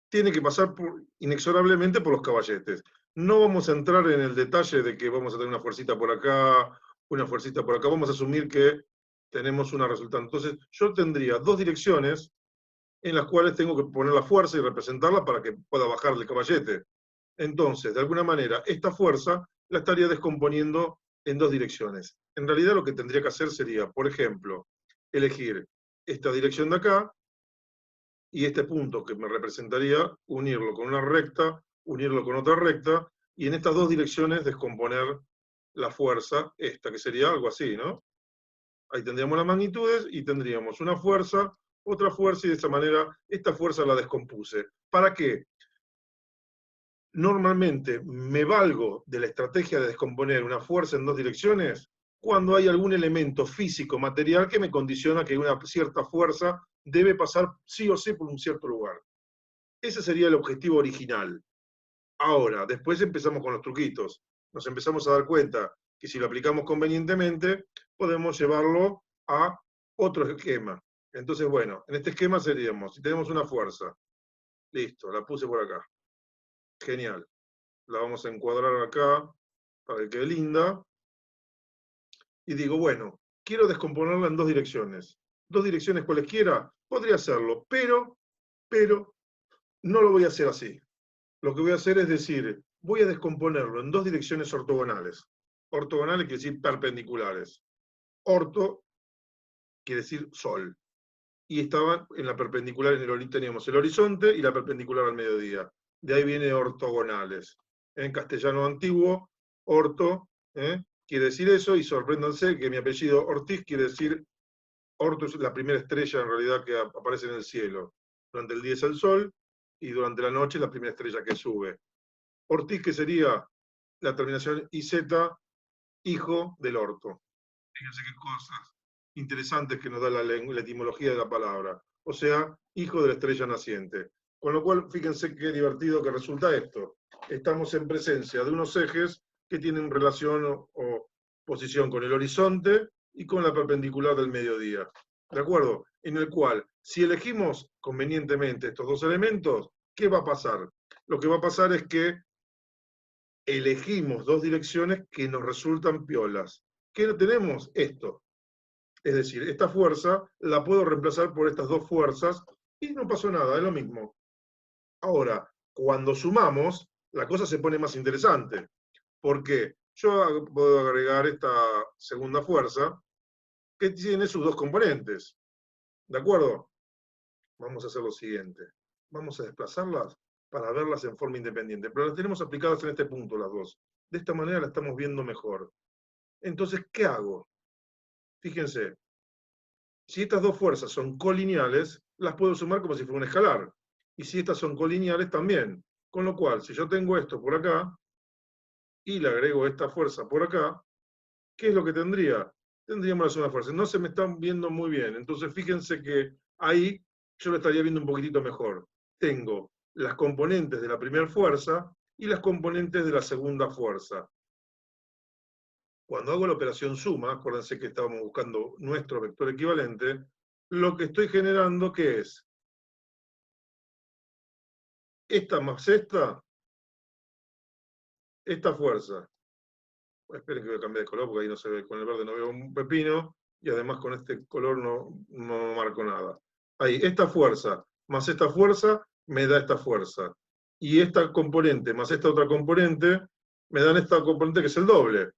tiene que pasar inexorablemente por los caballetes. No vamos a entrar en el detalle de que vamos a tener una fuercita por acá, una fuercita por acá. Vamos a asumir que tenemos una resultante. Entonces, yo tendría dos direcciones en las cuales tengo que poner la fuerza y representarla para que pueda bajar el caballete. Entonces, de alguna manera, esta fuerza la estaría descomponiendo en dos direcciones. En realidad lo que tendría que hacer sería, por ejemplo, elegir esta dirección de acá y este punto que me representaría unirlo con una recta, unirlo con otra recta, y en estas dos direcciones descomponer la fuerza, esta, que sería algo así, ¿no? Ahí tendríamos las magnitudes y tendríamos una fuerza, otra fuerza, y de esa manera esta fuerza la descompuse. ¿Para qué? Normalmente me valgo de la estrategia de descomponer una fuerza en dos direcciones cuando hay algún elemento físico, material, que me condiciona que una cierta fuerza debe pasar sí o sí por un cierto lugar. Ese sería el objetivo original. Ahora, después empezamos con los truquitos. Nos empezamos a dar cuenta que si lo aplicamos convenientemente, podemos llevarlo a otro esquema. Entonces, bueno, en este esquema seríamos, si tenemos una fuerza, listo, la puse por acá. Genial. La vamos a encuadrar acá para que quede linda. Y digo, bueno, quiero descomponerla en dos direcciones. Dos direcciones cualesquiera, podría hacerlo, pero no lo voy a hacer así. Lo que voy a hacer es decir, voy a descomponerlo en dos direcciones ortogonales. Ortogonales quiere decir perpendiculares. Orto quiere decir sol. Y estaban en la perpendicular, teníamos el horizonte y la perpendicular al mediodía. De ahí viene ortogonales. En castellano antiguo, orto quiere decir eso, y sorpréndanse que mi apellido Ortiz quiere decir, orto es la primera estrella en realidad que aparece en el cielo. Durante el día es el sol, y durante la noche la primera estrella que sube. Ortiz, que sería la terminación IZ, hijo del orto. Fíjense qué cosas interesantes que nos da la etimología de la palabra. O sea, hijo de la estrella naciente. Con lo cual, fíjense qué divertido que resulta esto. Estamos en presencia de unos ejes que tienen relación o posición con el horizonte y con la perpendicular del mediodía. ¿De acuerdo? En el cual, si elegimos convenientemente estos dos elementos, ¿qué va a pasar? Lo que va a pasar es que elegimos dos direcciones que nos resultan piolas. ¿Qué tenemos? Esto. Es decir, esta fuerza la puedo reemplazar por estas dos fuerzas Y no pasó nada, es lo mismo. Ahora, cuando sumamos, la cosa se pone más interesante. Porque yo puedo agregar esta segunda fuerza que tiene sus dos componentes. ¿De acuerdo? Vamos a hacer lo siguiente. Vamos a desplazarlas para verlas en forma independiente. Pero las tenemos aplicadas en este punto las dos. De esta manera la estamos viendo mejor. Entonces, ¿qué hago? Fíjense, si estas dos fuerzas son colineales, las puedo sumar como si fuera un escalar. Y si estas son colineales, también. Con lo cual, si yo tengo esto por acá, y le agrego esta fuerza por acá, ¿qué es lo que tendría? Tendríamos la suma de fuerzas. No se me están viendo muy bien. Entonces, fíjense que ahí yo lo estaría viendo un poquitito mejor. Tengo las componentes de la primera fuerza y las componentes de la segunda fuerza. Cuando hago la operación suma, acuérdense que estábamos buscando nuestro vector equivalente, lo que estoy generando, ¿qué es? Esta más esta fuerza. Esperen que voy a cambiar de color porque ahí no se ve, con el verde no veo un pepino, y además con este color no marco nada. Ahí, esta fuerza más esta fuerza me da esta fuerza. Y esta componente más esta otra componente me dan esta componente que es el doble.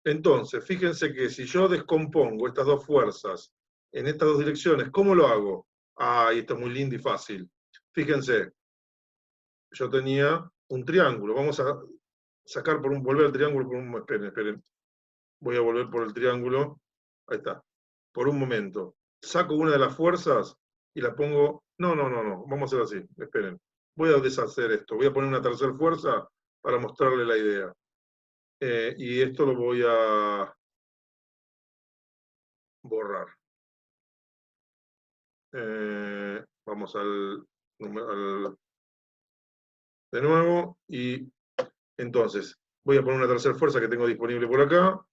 Entonces, fíjense que si yo descompongo estas dos fuerzas en estas dos direcciones, ¿cómo lo hago? Ah, esto es muy lindo y fácil. Fíjense, yo tenía un triángulo. Vamos a sacar volver al triángulo por un... Esperen. Voy a volver por el triángulo. Ahí está. Por un momento. Saco una de las fuerzas y la pongo... No. Vamos a hacer así. Esperen. Voy a deshacer esto. Voy a poner una tercera fuerza para mostrarle la idea. Y esto lo voy a borrar. Vamos de nuevo. Y entonces, voy a poner una tercera fuerza que tengo disponible por acá.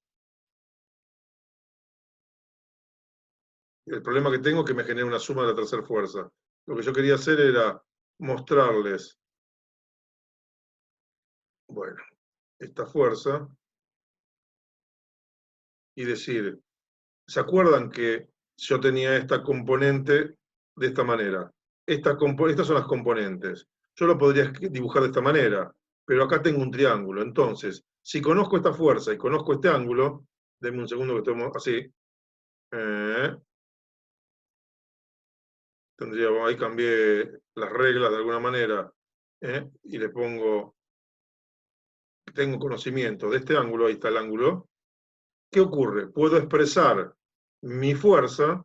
El problema que tengo es que me genera una suma de la tercera fuerza. Lo que yo quería hacer era mostrarles, bueno, esta fuerza y decir, ¿se acuerdan que yo tenía esta componente de esta manera? Estas son las componentes. Yo lo podría dibujar de esta manera, pero acá tengo un triángulo. Entonces, si conozco esta fuerza y conozco este ángulo, denme un segundo que estemos así, ahí cambié las reglas de alguna manera, y le pongo, tengo conocimiento de este ángulo, ahí está el ángulo. ¿Qué ocurre? Puedo expresar mi fuerza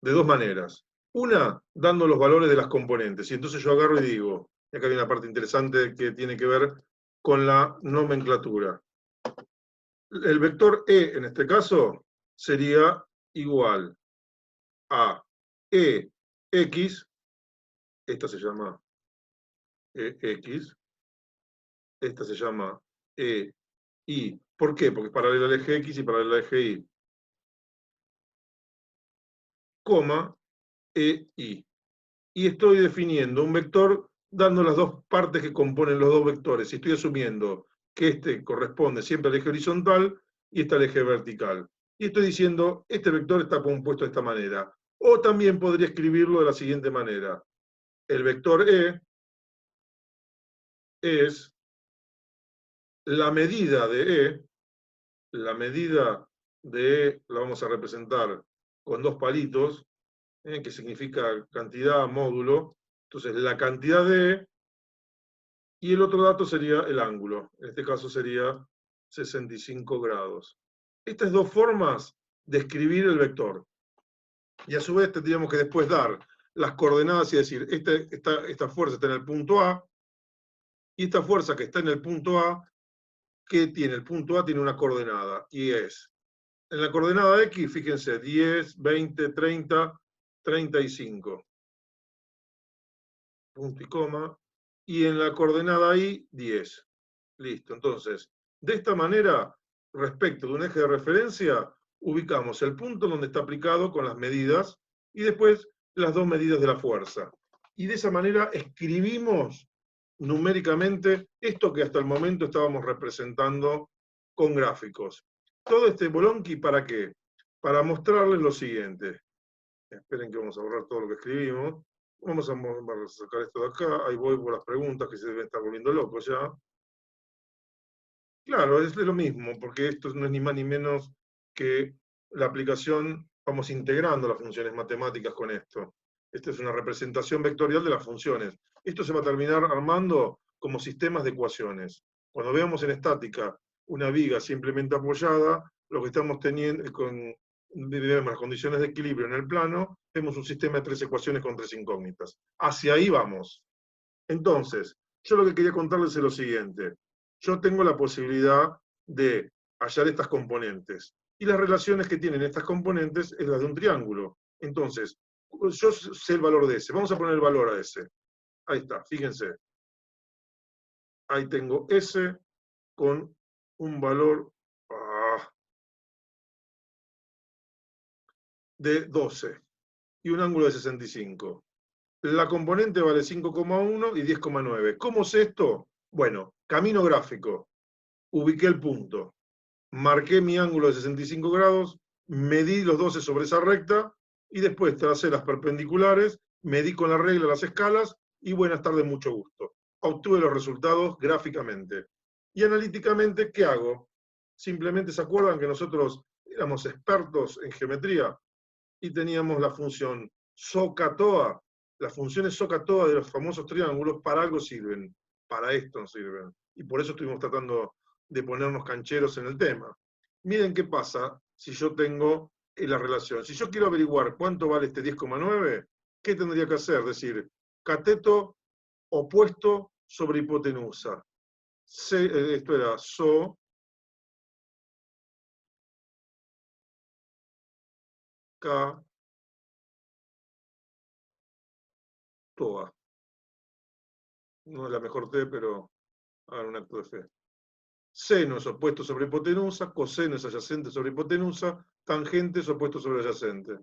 de dos maneras. Una, dando los valores de las componentes. Y entonces yo agarro y digo, y acá viene una parte interesante que tiene que ver con la nomenclatura. El vector E, en este caso, sería igual a EX, esta se llama EX, esta se llama EY. ¿Por qué? Porque es paralela al eje X y paralela al eje Y. Coma EY. Y estoy definiendo un vector dando las dos partes que componen los dos vectores. Y estoy asumiendo que este corresponde siempre al eje horizontal y este al eje vertical. Y estoy diciendo, este vector está compuesto de esta manera. O también podría escribirlo de la siguiente manera. El vector E es la medida de E, la medida de E la vamos a representar con dos palitos, que significa cantidad módulo. Entonces, la cantidad de E, y el otro dato sería el ángulo. En este caso sería 65 grados. Estas dos formas de escribir el vector. Y a su vez tendríamos que después dar las coordenadas y decir, esta fuerza está en el punto A, y esta fuerza que está en el punto A, ¿qué tiene? El punto A tiene una coordenada, y es, en la coordenada X, fíjense, 10, 20, 30, 35. Punto y coma. Y en la coordenada Y, 10. Listo. Entonces, de esta manera, respecto de un eje de referencia, ubicamos el punto donde está aplicado con las medidas y después las dos medidas de la fuerza. Y de esa manera escribimos numéricamente esto que hasta el momento estábamos representando con gráficos. Todo este bolonqui, ¿para qué? Para mostrarles lo siguiente. Esperen que vamos a borrar todo lo que escribimos. Vamos a sacar esto de acá. Ahí voy por las preguntas que se deben estar volviendo locos ya. Claro, es lo mismo, porque esto no es ni más ni menos que la aplicación, vamos integrando las funciones matemáticas con esto. Esta es una representación vectorial de las funciones. Esto se va a terminar armando como sistemas de ecuaciones. Cuando veamos en estática una viga simplemente apoyada, lo que estamos teniendo con vemos las condiciones de equilibrio en el plano, vemos un sistema de 3 ecuaciones con 3 incógnitas. Hacia ahí vamos. Entonces, yo lo que quería contarles es lo siguiente. Yo tengo la posibilidad de hallar estas componentes. Y las relaciones que tienen estas componentes es la de un triángulo. Entonces, yo sé el valor de ese. Vamos a poner el valor a ese. Ahí está, fíjense. Ahí tengo S con un valor de 12 y un ángulo de 65. La componente vale 5,1 y 10,9. ¿Cómo sé esto? Bueno, camino gráfico. Ubiqué el punto. Marqué mi ángulo de 65 grados, medí los 12 sobre esa recta y después tracé las perpendiculares, medí con la regla las escalas y buenas tardes, mucho gusto. Obtuve los resultados gráficamente. Y analíticamente, ¿qué hago? Simplemente se acuerdan que nosotros éramos expertos en geometría y teníamos la función SOHCAHTOA. Las funciones SOHCAHTOA de los famosos triángulos para algo sirven, para esto sirven. Y por eso estuvimos tratando de ponernos cancheros en el tema. Miren qué pasa si yo tengo la relación. Si yo quiero averiguar cuánto vale este 10,9, ¿qué tendría que hacer? Decir, cateto opuesto sobre hipotenusa. Esto era SO, K, TOA. No es la mejor T, pero hagan un acto de fe. Seno es opuesto sobre hipotenusa, coseno es adyacente sobre hipotenusa, tangente es opuesto sobre adyacente.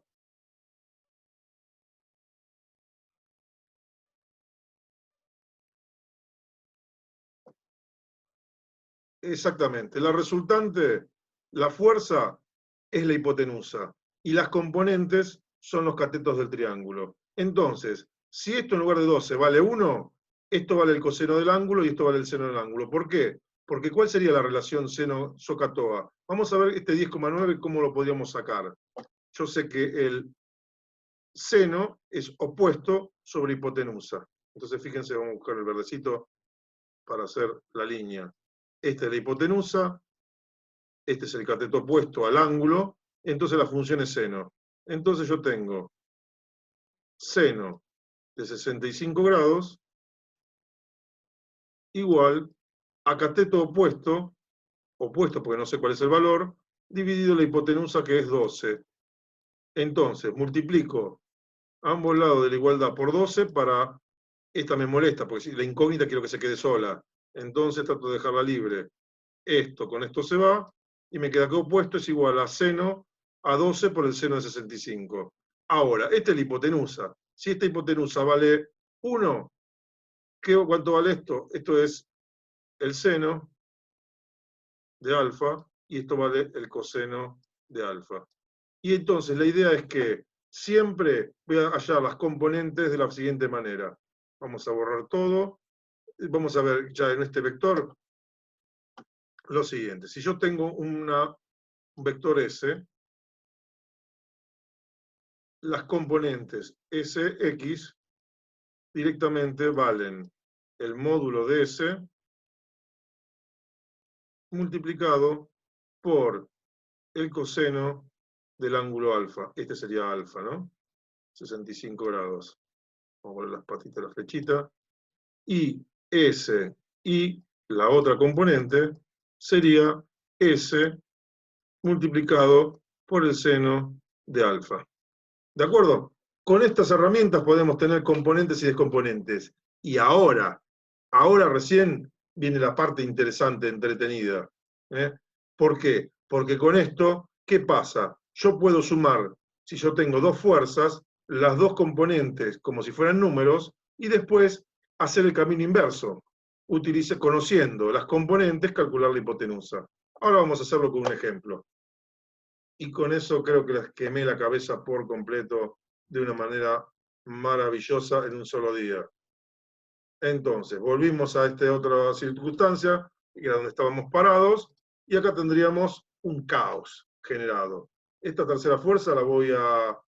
Exactamente. La resultante, la fuerza, es la hipotenusa. Y las componentes son los catetos del triángulo. Entonces, si esto en lugar de 12 vale 1, esto vale el coseno del ángulo y esto vale el seno del ángulo. ¿Por qué? Porque ¿cuál sería la relación seno-SOHCAHTOA? Vamos a ver este 10,9 cómo lo podríamos sacar. Yo sé que el seno es opuesto sobre hipotenusa. Entonces, fíjense, vamos a buscar el verdecito para hacer la línea. Esta es la hipotenusa, este es el cateto opuesto al ángulo, entonces la función es seno. Entonces yo tengo seno de 65 grados igual a cateto opuesto, opuesto porque no sé cuál es el valor, dividido la hipotenusa que es 12. Entonces multiplico ambos lados de la igualdad por 12 para... Esta me molesta porque si la incógnita quiero que se quede sola. Entonces trato de dejarla libre. Esto con esto se va y me queda que opuesto es igual a seno a 12 por el seno de 65. Ahora, esta es la hipotenusa. Si esta hipotenusa vale 1, ¿cuánto vale esto? Esto es el seno de alfa y esto vale el coseno de alfa. Y entonces la idea es que siempre voy a hallar las componentes de la siguiente manera. Vamos a borrar todo. Vamos a ver ya en este vector lo siguiente. Si yo tengo un vector S, las componentes Sx directamente valen el módulo de S multiplicado por el coseno del ángulo alfa. Este sería alfa, ¿no? 65 grados. Vamos a poner las patitas de la flechita. Y S y la otra componente sería S multiplicado por el seno de alfa. ¿De acuerdo? Con estas herramientas podemos tener componentes y descomponentes. Y ahora recién viene la parte interesante, entretenida. ¿Por qué? Porque con esto, ¿qué pasa? Yo puedo sumar, si yo tengo dos fuerzas, las dos componentes como si fueran números, y después hacer el camino inverso. Conociendo las componentes, calcular la hipotenusa. Ahora vamos a hacerlo con un ejemplo. Y con eso creo que les quemé la cabeza por completo de una manera maravillosa en un solo día. Entonces, volvimos a esta otra circunstancia, que era donde estábamos parados, y acá tendríamos un caos generado. Esta tercera fuerza la voy a...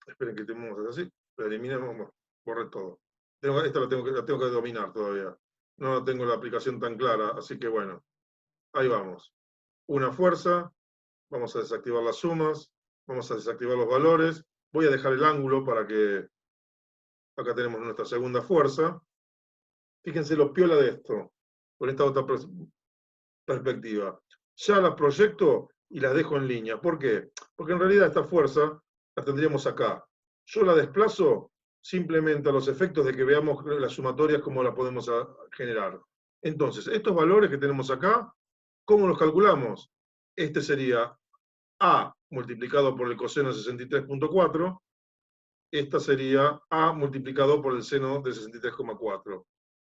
Esperen que tenemos así, la eliminamos, bueno, borré todo. Esta la tengo que dominar todavía. No tengo la aplicación tan clara, así que bueno, ahí vamos. Una fuerza, vamos a desactivar las sumas, vamos a desactivar los valores, voy a dejar el ángulo para que... Acá tenemos nuestra segunda fuerza. Fíjense lo piola de esto, con esta otra perspectiva. Ya las proyecto y las dejo en línea. ¿Por qué? Porque en realidad esta fuerza la tendríamos acá. Yo la desplazo simplemente a los efectos de que veamos las sumatorias, cómo la podemos generar. Entonces, estos valores que tenemos acá, ¿cómo los calculamos? Este sería A multiplicado por el coseno de 63.4. Esta sería A multiplicado por el seno de 63,4.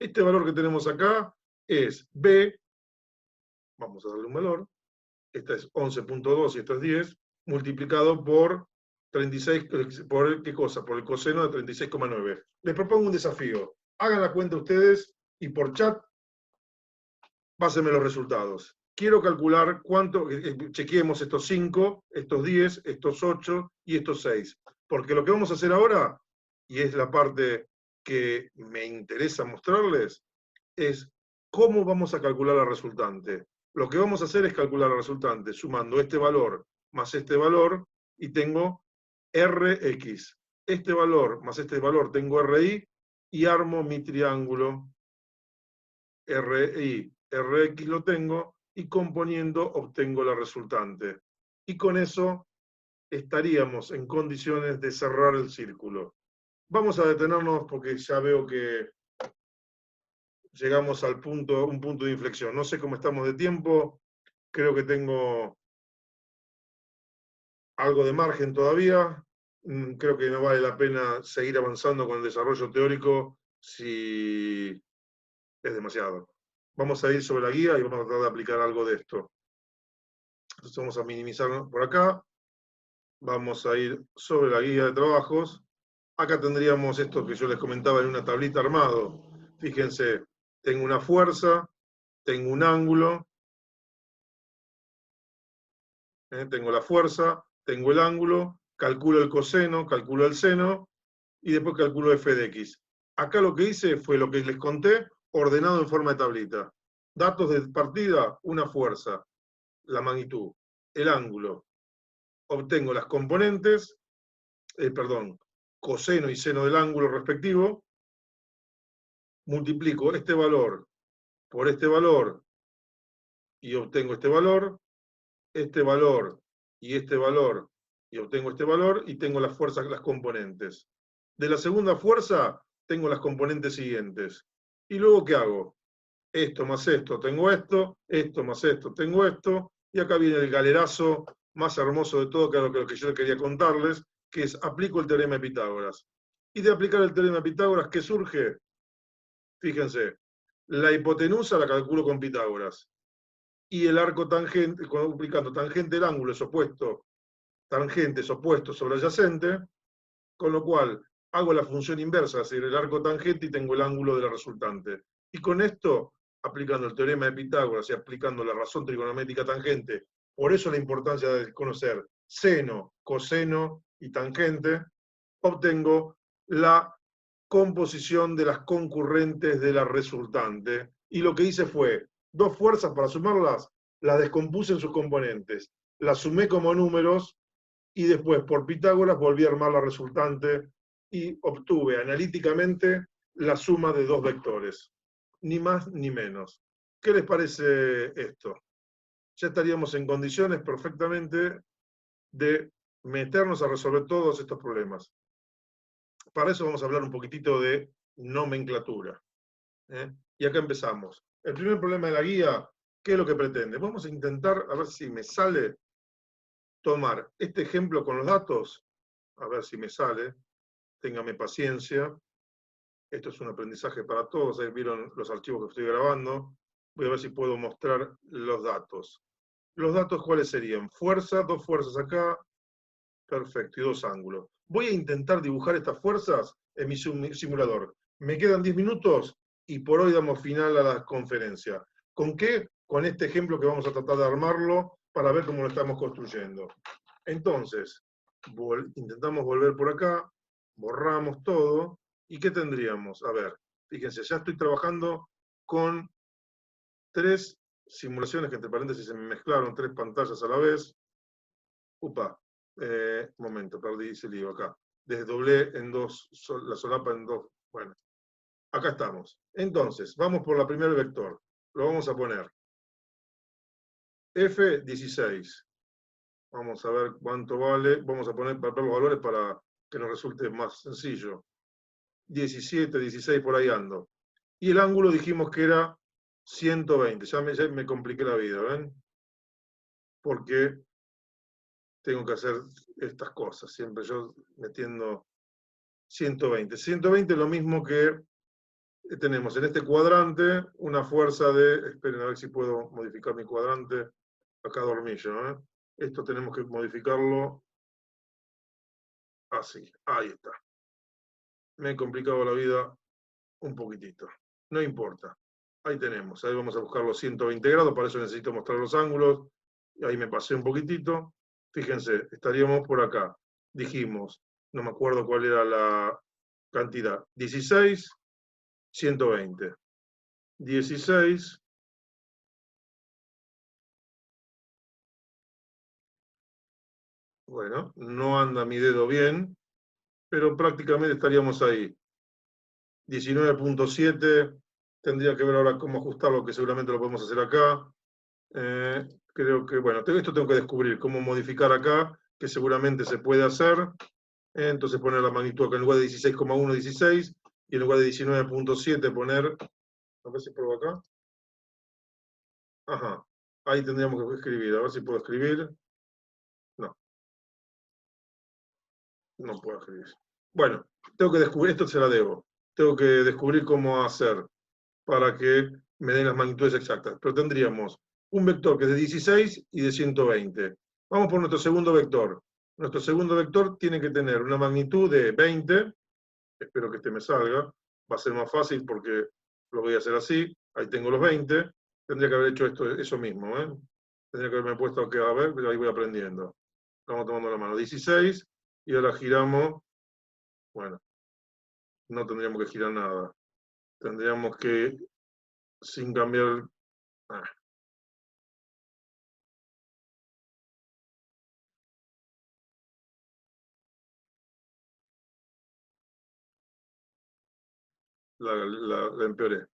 Este valor que tenemos acá es B, vamos a darle un valor, esta es 11.2 y esto es 10, multiplicado por 36, ¿por qué cosa? Por el coseno de 36,9. Les propongo un desafío. Hagan la cuenta ustedes y por chat pásenme los resultados. Quiero calcular cuánto, chequeemos estos 5, estos 10, estos 8 y estos 6. Porque lo que vamos a hacer ahora, y es la parte que me interesa mostrarles, es cómo vamos a calcular la resultante. Lo que vamos a hacer es calcular la resultante sumando este valor más este valor y tengo Rx. Este valor más este valor tengo Ri y armo mi triángulo Ri. Rx lo tengo y componiendo obtengo la resultante. Y con eso estaríamos en condiciones de cerrar el círculo. Vamos a detenernos porque ya veo que llegamos al punto, un punto de inflexión. No sé cómo estamos de tiempo, creo que tengo algo de margen todavía. Creo que no vale la pena seguir avanzando con el desarrollo teórico si es demasiado. Vamos a ir sobre la guía y vamos a tratar de aplicar algo de esto. Entonces vamos a minimizar por acá. Vamos a ir sobre la guía de trabajos. Acá tendríamos esto que yo les comentaba en una tablita armado. Fíjense, tengo una fuerza, tengo un ángulo, tengo la fuerza, tengo el ángulo, calculo el coseno, calculo el seno, y después calculo f de x. Acá lo que hice fue lo que les conté, ordenado en forma de tablita. Datos de partida, una fuerza, la magnitud, el ángulo. Obtengo las componentes, coseno y seno del ángulo respectivo, multiplico este valor por este valor y obtengo este valor y este valor y obtengo este valor y tengo las fuerzas, las componentes. De la segunda fuerza tengo las componentes siguientes. ¿Y luego qué hago? Esto más esto, tengo esto más esto, tengo esto, y acá viene el galerazo más hermoso de todo, que es lo que yo quería contarles, que es aplico el teorema de Pitágoras. Y de aplicar el teorema de Pitágoras, ¿qué surge? Fíjense, la hipotenusa la calculo con Pitágoras. Y el arco tangente, aplicando tangente el ángulo es opuesto, tangente es opuesto sobre adyacente, con lo cual hago la función inversa, es decir, el arco tangente y tengo el ángulo de la resultante. Y con esto, aplicando el teorema de Pitágoras y aplicando la razón trigonométrica tangente, por eso la importancia de conocer seno, coseno y tangente, obtengo la composición de las concurrentes de la resultante. Y lo que hice fue, dos fuerzas para sumarlas, las descompuse en sus componentes, las sumé como números y después por Pitágoras volví a armar la resultante y obtuve analíticamente la suma de dos vectores, ni más ni menos. ¿Qué les parece esto? Ya estaríamos en condiciones perfectamente de meternos a resolver todos estos problemas. Para eso vamos a hablar un poquitito de nomenclatura. Y acá empezamos. El primer problema de la guía, ¿qué es lo que pretende? Vamos a intentar, a ver si me sale, tomar este ejemplo con los datos, a ver si me sale, téngame paciencia. Esto es un aprendizaje para todos, ahí vieron los archivos que estoy grabando. Voy a ver si puedo mostrar los datos. ¿Los datos cuáles serían? Fuerza, dos fuerzas acá, Perfecto, y dos ángulos. Voy a intentar dibujar estas fuerzas en mi simulador. Me quedan 10 minutos y por hoy damos final a la conferencia. ¿Con qué? Con este ejemplo que vamos a tratar de armarlo para ver cómo lo estamos construyendo. Entonces, intentamos volver por acá, borramos todo, ¿y qué tendríamos? A ver, fíjense, ya estoy trabajando con 3 simulaciones que entre paréntesis se me mezclaron, 3 pantallas a la vez. Upa, momento, perdí ese lío acá. Desdoblé en 2, la solapa en 2. Bueno, acá estamos. Entonces, vamos por la primer vector. Lo vamos a poner F16. Vamos a ver cuánto vale. Vamos a poner para ver los valores para que nos resulte más sencillo. 17, 16, por ahí ando. Y el ángulo dijimos que era 120. Ya me compliqué la vida, ¿ven? Porque tengo que hacer estas cosas. Siempre yo metiendo 120. 120 es lo mismo que tenemos en este cuadrante una fuerza de, esperen a ver si puedo modificar mi cuadrante, acá dormillo, ¿eh? Esto tenemos que modificarlo así, ahí está. Me he complicado la vida un poquitito, no importa. Ahí tenemos, ahí vamos a buscar los 120 grados, para eso necesito mostrar los ángulos, y ahí me pasé un poquitito. Fíjense, estaríamos por acá. Dijimos, no me acuerdo cuál era la cantidad, 16, 120. 16, bueno, no anda mi dedo bien, pero prácticamente estaríamos ahí. 19.7, tendría que ver ahora cómo ajustarlo, que seguramente lo podemos hacer acá. Creo que, bueno, esto tengo que descubrir, cómo modificar acá, que seguramente se puede hacer. Entonces poner la magnitud acá en lugar de 16,1, 16, y en lugar de 19.7 poner, a ver si pruebo acá. Ajá, ahí tendríamos que escribir, a ver si puedo escribir. No, no puedo escribir. Bueno, tengo que descubrir, esto se la debo. Tengo que descubrir cómo hacer para que me den las magnitudes exactas. Pero tendríamos un vector que es de 16 y de 120. Vamos por nuestro segundo vector. Nuestro segundo vector tiene que tener una magnitud de 20. Espero que este me salga. Va a ser más fácil porque lo voy a hacer así. Ahí tengo los 20. Tendría que haber hecho eso mismo. Tendría que haberme puesto que a ver, pero ahí voy aprendiendo. Vamos tomando la mano. 16. Y ahora giramos. Bueno, no tendríamos que girar nada. Tendríamos que, sin cambiar. Ah, la empeoré.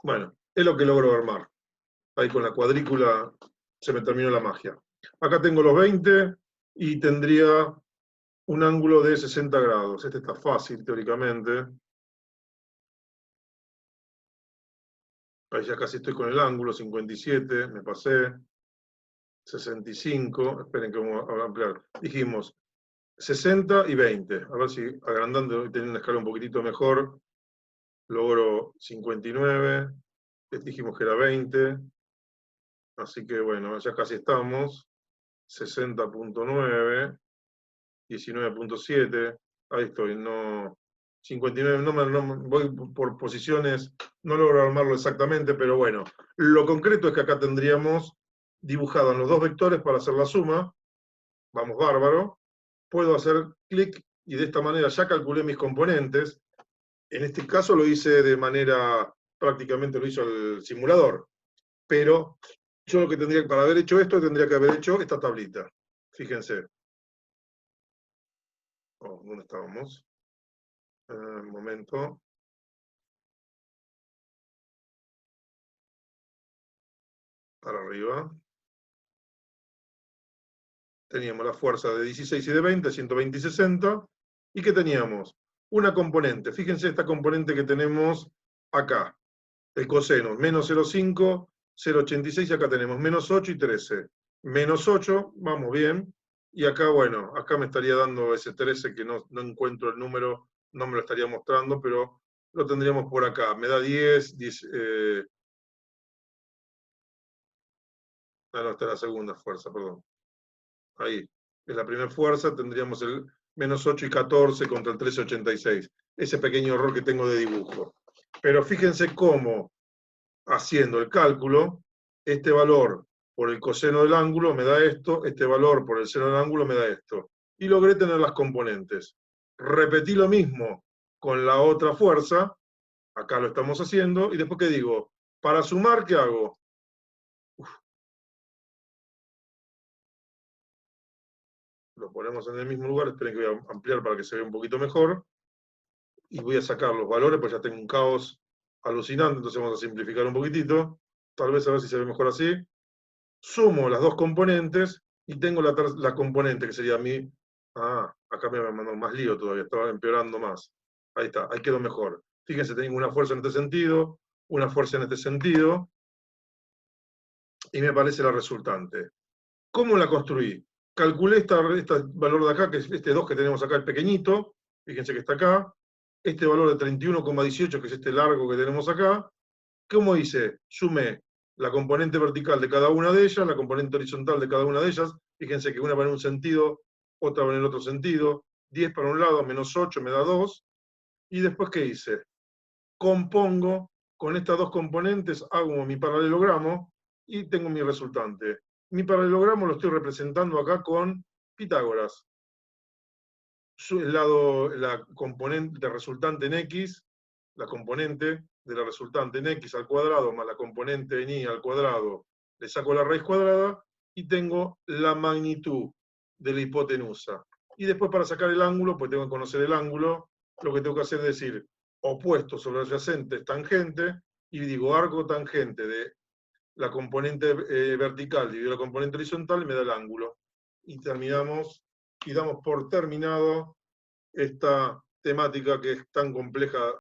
Bueno, es lo que logro armar. Ahí con la cuadrícula se me terminó la magia. Acá tengo los 20 y tendría un ángulo de 60 grados. Este está fácil, teóricamente. Ahí ya casi estoy con el ángulo, 57, me pasé. 65, esperen que vamos a ampliar. Dijimos 60 y 20. A ver si agrandando y teniendo una escala un poquitito mejor, logro 59. Dijimos que era 20. Así que bueno, ya casi estamos. 60.9, 19.7. Ahí estoy, no. 59, voy por posiciones, no logro armarlo exactamente, pero bueno. Lo concreto es que acá tendríamos dibujado en los dos vectores para hacer la suma. Vamos, bárbaro. Puedo hacer clic y de esta manera ya calculé mis componentes. En este caso lo hice de manera, prácticamente lo hizo el simulador. Pero yo lo que tendría, para haber hecho esto, tendría que haber hecho esta tablita. Fíjense. Oh, ¿dónde estábamos? Un momento. Para arriba. Teníamos la fuerza de 16 y de 20, 120 y 60. ¿Y qué teníamos? Una componente. Fíjense esta componente que tenemos acá. El coseno, menos 0,5, 0,86, y acá tenemos menos 8 y 13. Menos 8, vamos bien. Y acá, bueno, acá me estaría dando ese 13 que no encuentro el número, no me lo estaría mostrando, pero lo tendríamos por acá. Me da 10, Ah, no, esta es la segunda fuerza, perdón. Ahí. Es la primera fuerza, tendríamos el menos 8 y 14 contra el 13,86. Ese pequeño error que tengo de dibujo. Pero fíjense cómo, haciendo el cálculo, este valor por el coseno del ángulo me da esto, este valor por el seno del ángulo me da esto. Y logré tener las componentes. Repetí lo mismo con la otra fuerza, acá lo estamos haciendo, y después ¿qué digo? Para sumar, ¿qué hago? Lo ponemos en el mismo lugar, esperen que voy a ampliar para que se vea un poquito mejor, y voy a sacar los valores, pues ya tengo un caos alucinante, entonces vamos a simplificar un poquitito, tal vez a ver si se ve mejor así. Sumo las dos componentes y tengo la componente que sería mi... Ah, acá me mandó más lío todavía, estaba empeorando más. Ahí está, ahí quedó mejor. Fíjense, tengo una fuerza en este sentido, una fuerza en este sentido, y me aparece la resultante. ¿Cómo la construí? Calculé este valor de acá, que es este 2 que tenemos acá, el pequeñito, fíjense que está acá, este valor de 31,18, que es este largo que tenemos acá. ¿Cómo hice? Sumé la componente vertical de cada una de ellas, la componente horizontal de cada una de ellas, fíjense que una va en un sentido, otra va en el otro sentido, 10 para un lado, menos 8 me da 2, y después ¿qué hice? Compongo con estas dos componentes, hago mi paralelogramo, y tengo mi resultante. Mi paralelogramo lo estoy representando acá con Pitágoras. La componente resultante en X, la componente de la resultante en X al cuadrado más la componente en Y al cuadrado, le saco la raíz cuadrada y tengo la magnitud de la hipotenusa. Y después para sacar el ángulo, pues tengo que conocer el ángulo, lo que tengo que hacer es decir opuesto sobre adyacente es tangente, y digo arco tangente de la componente vertical dividido la componente horizontal, me da el ángulo. Y terminamos, y damos por terminado esta temática que es tan compleja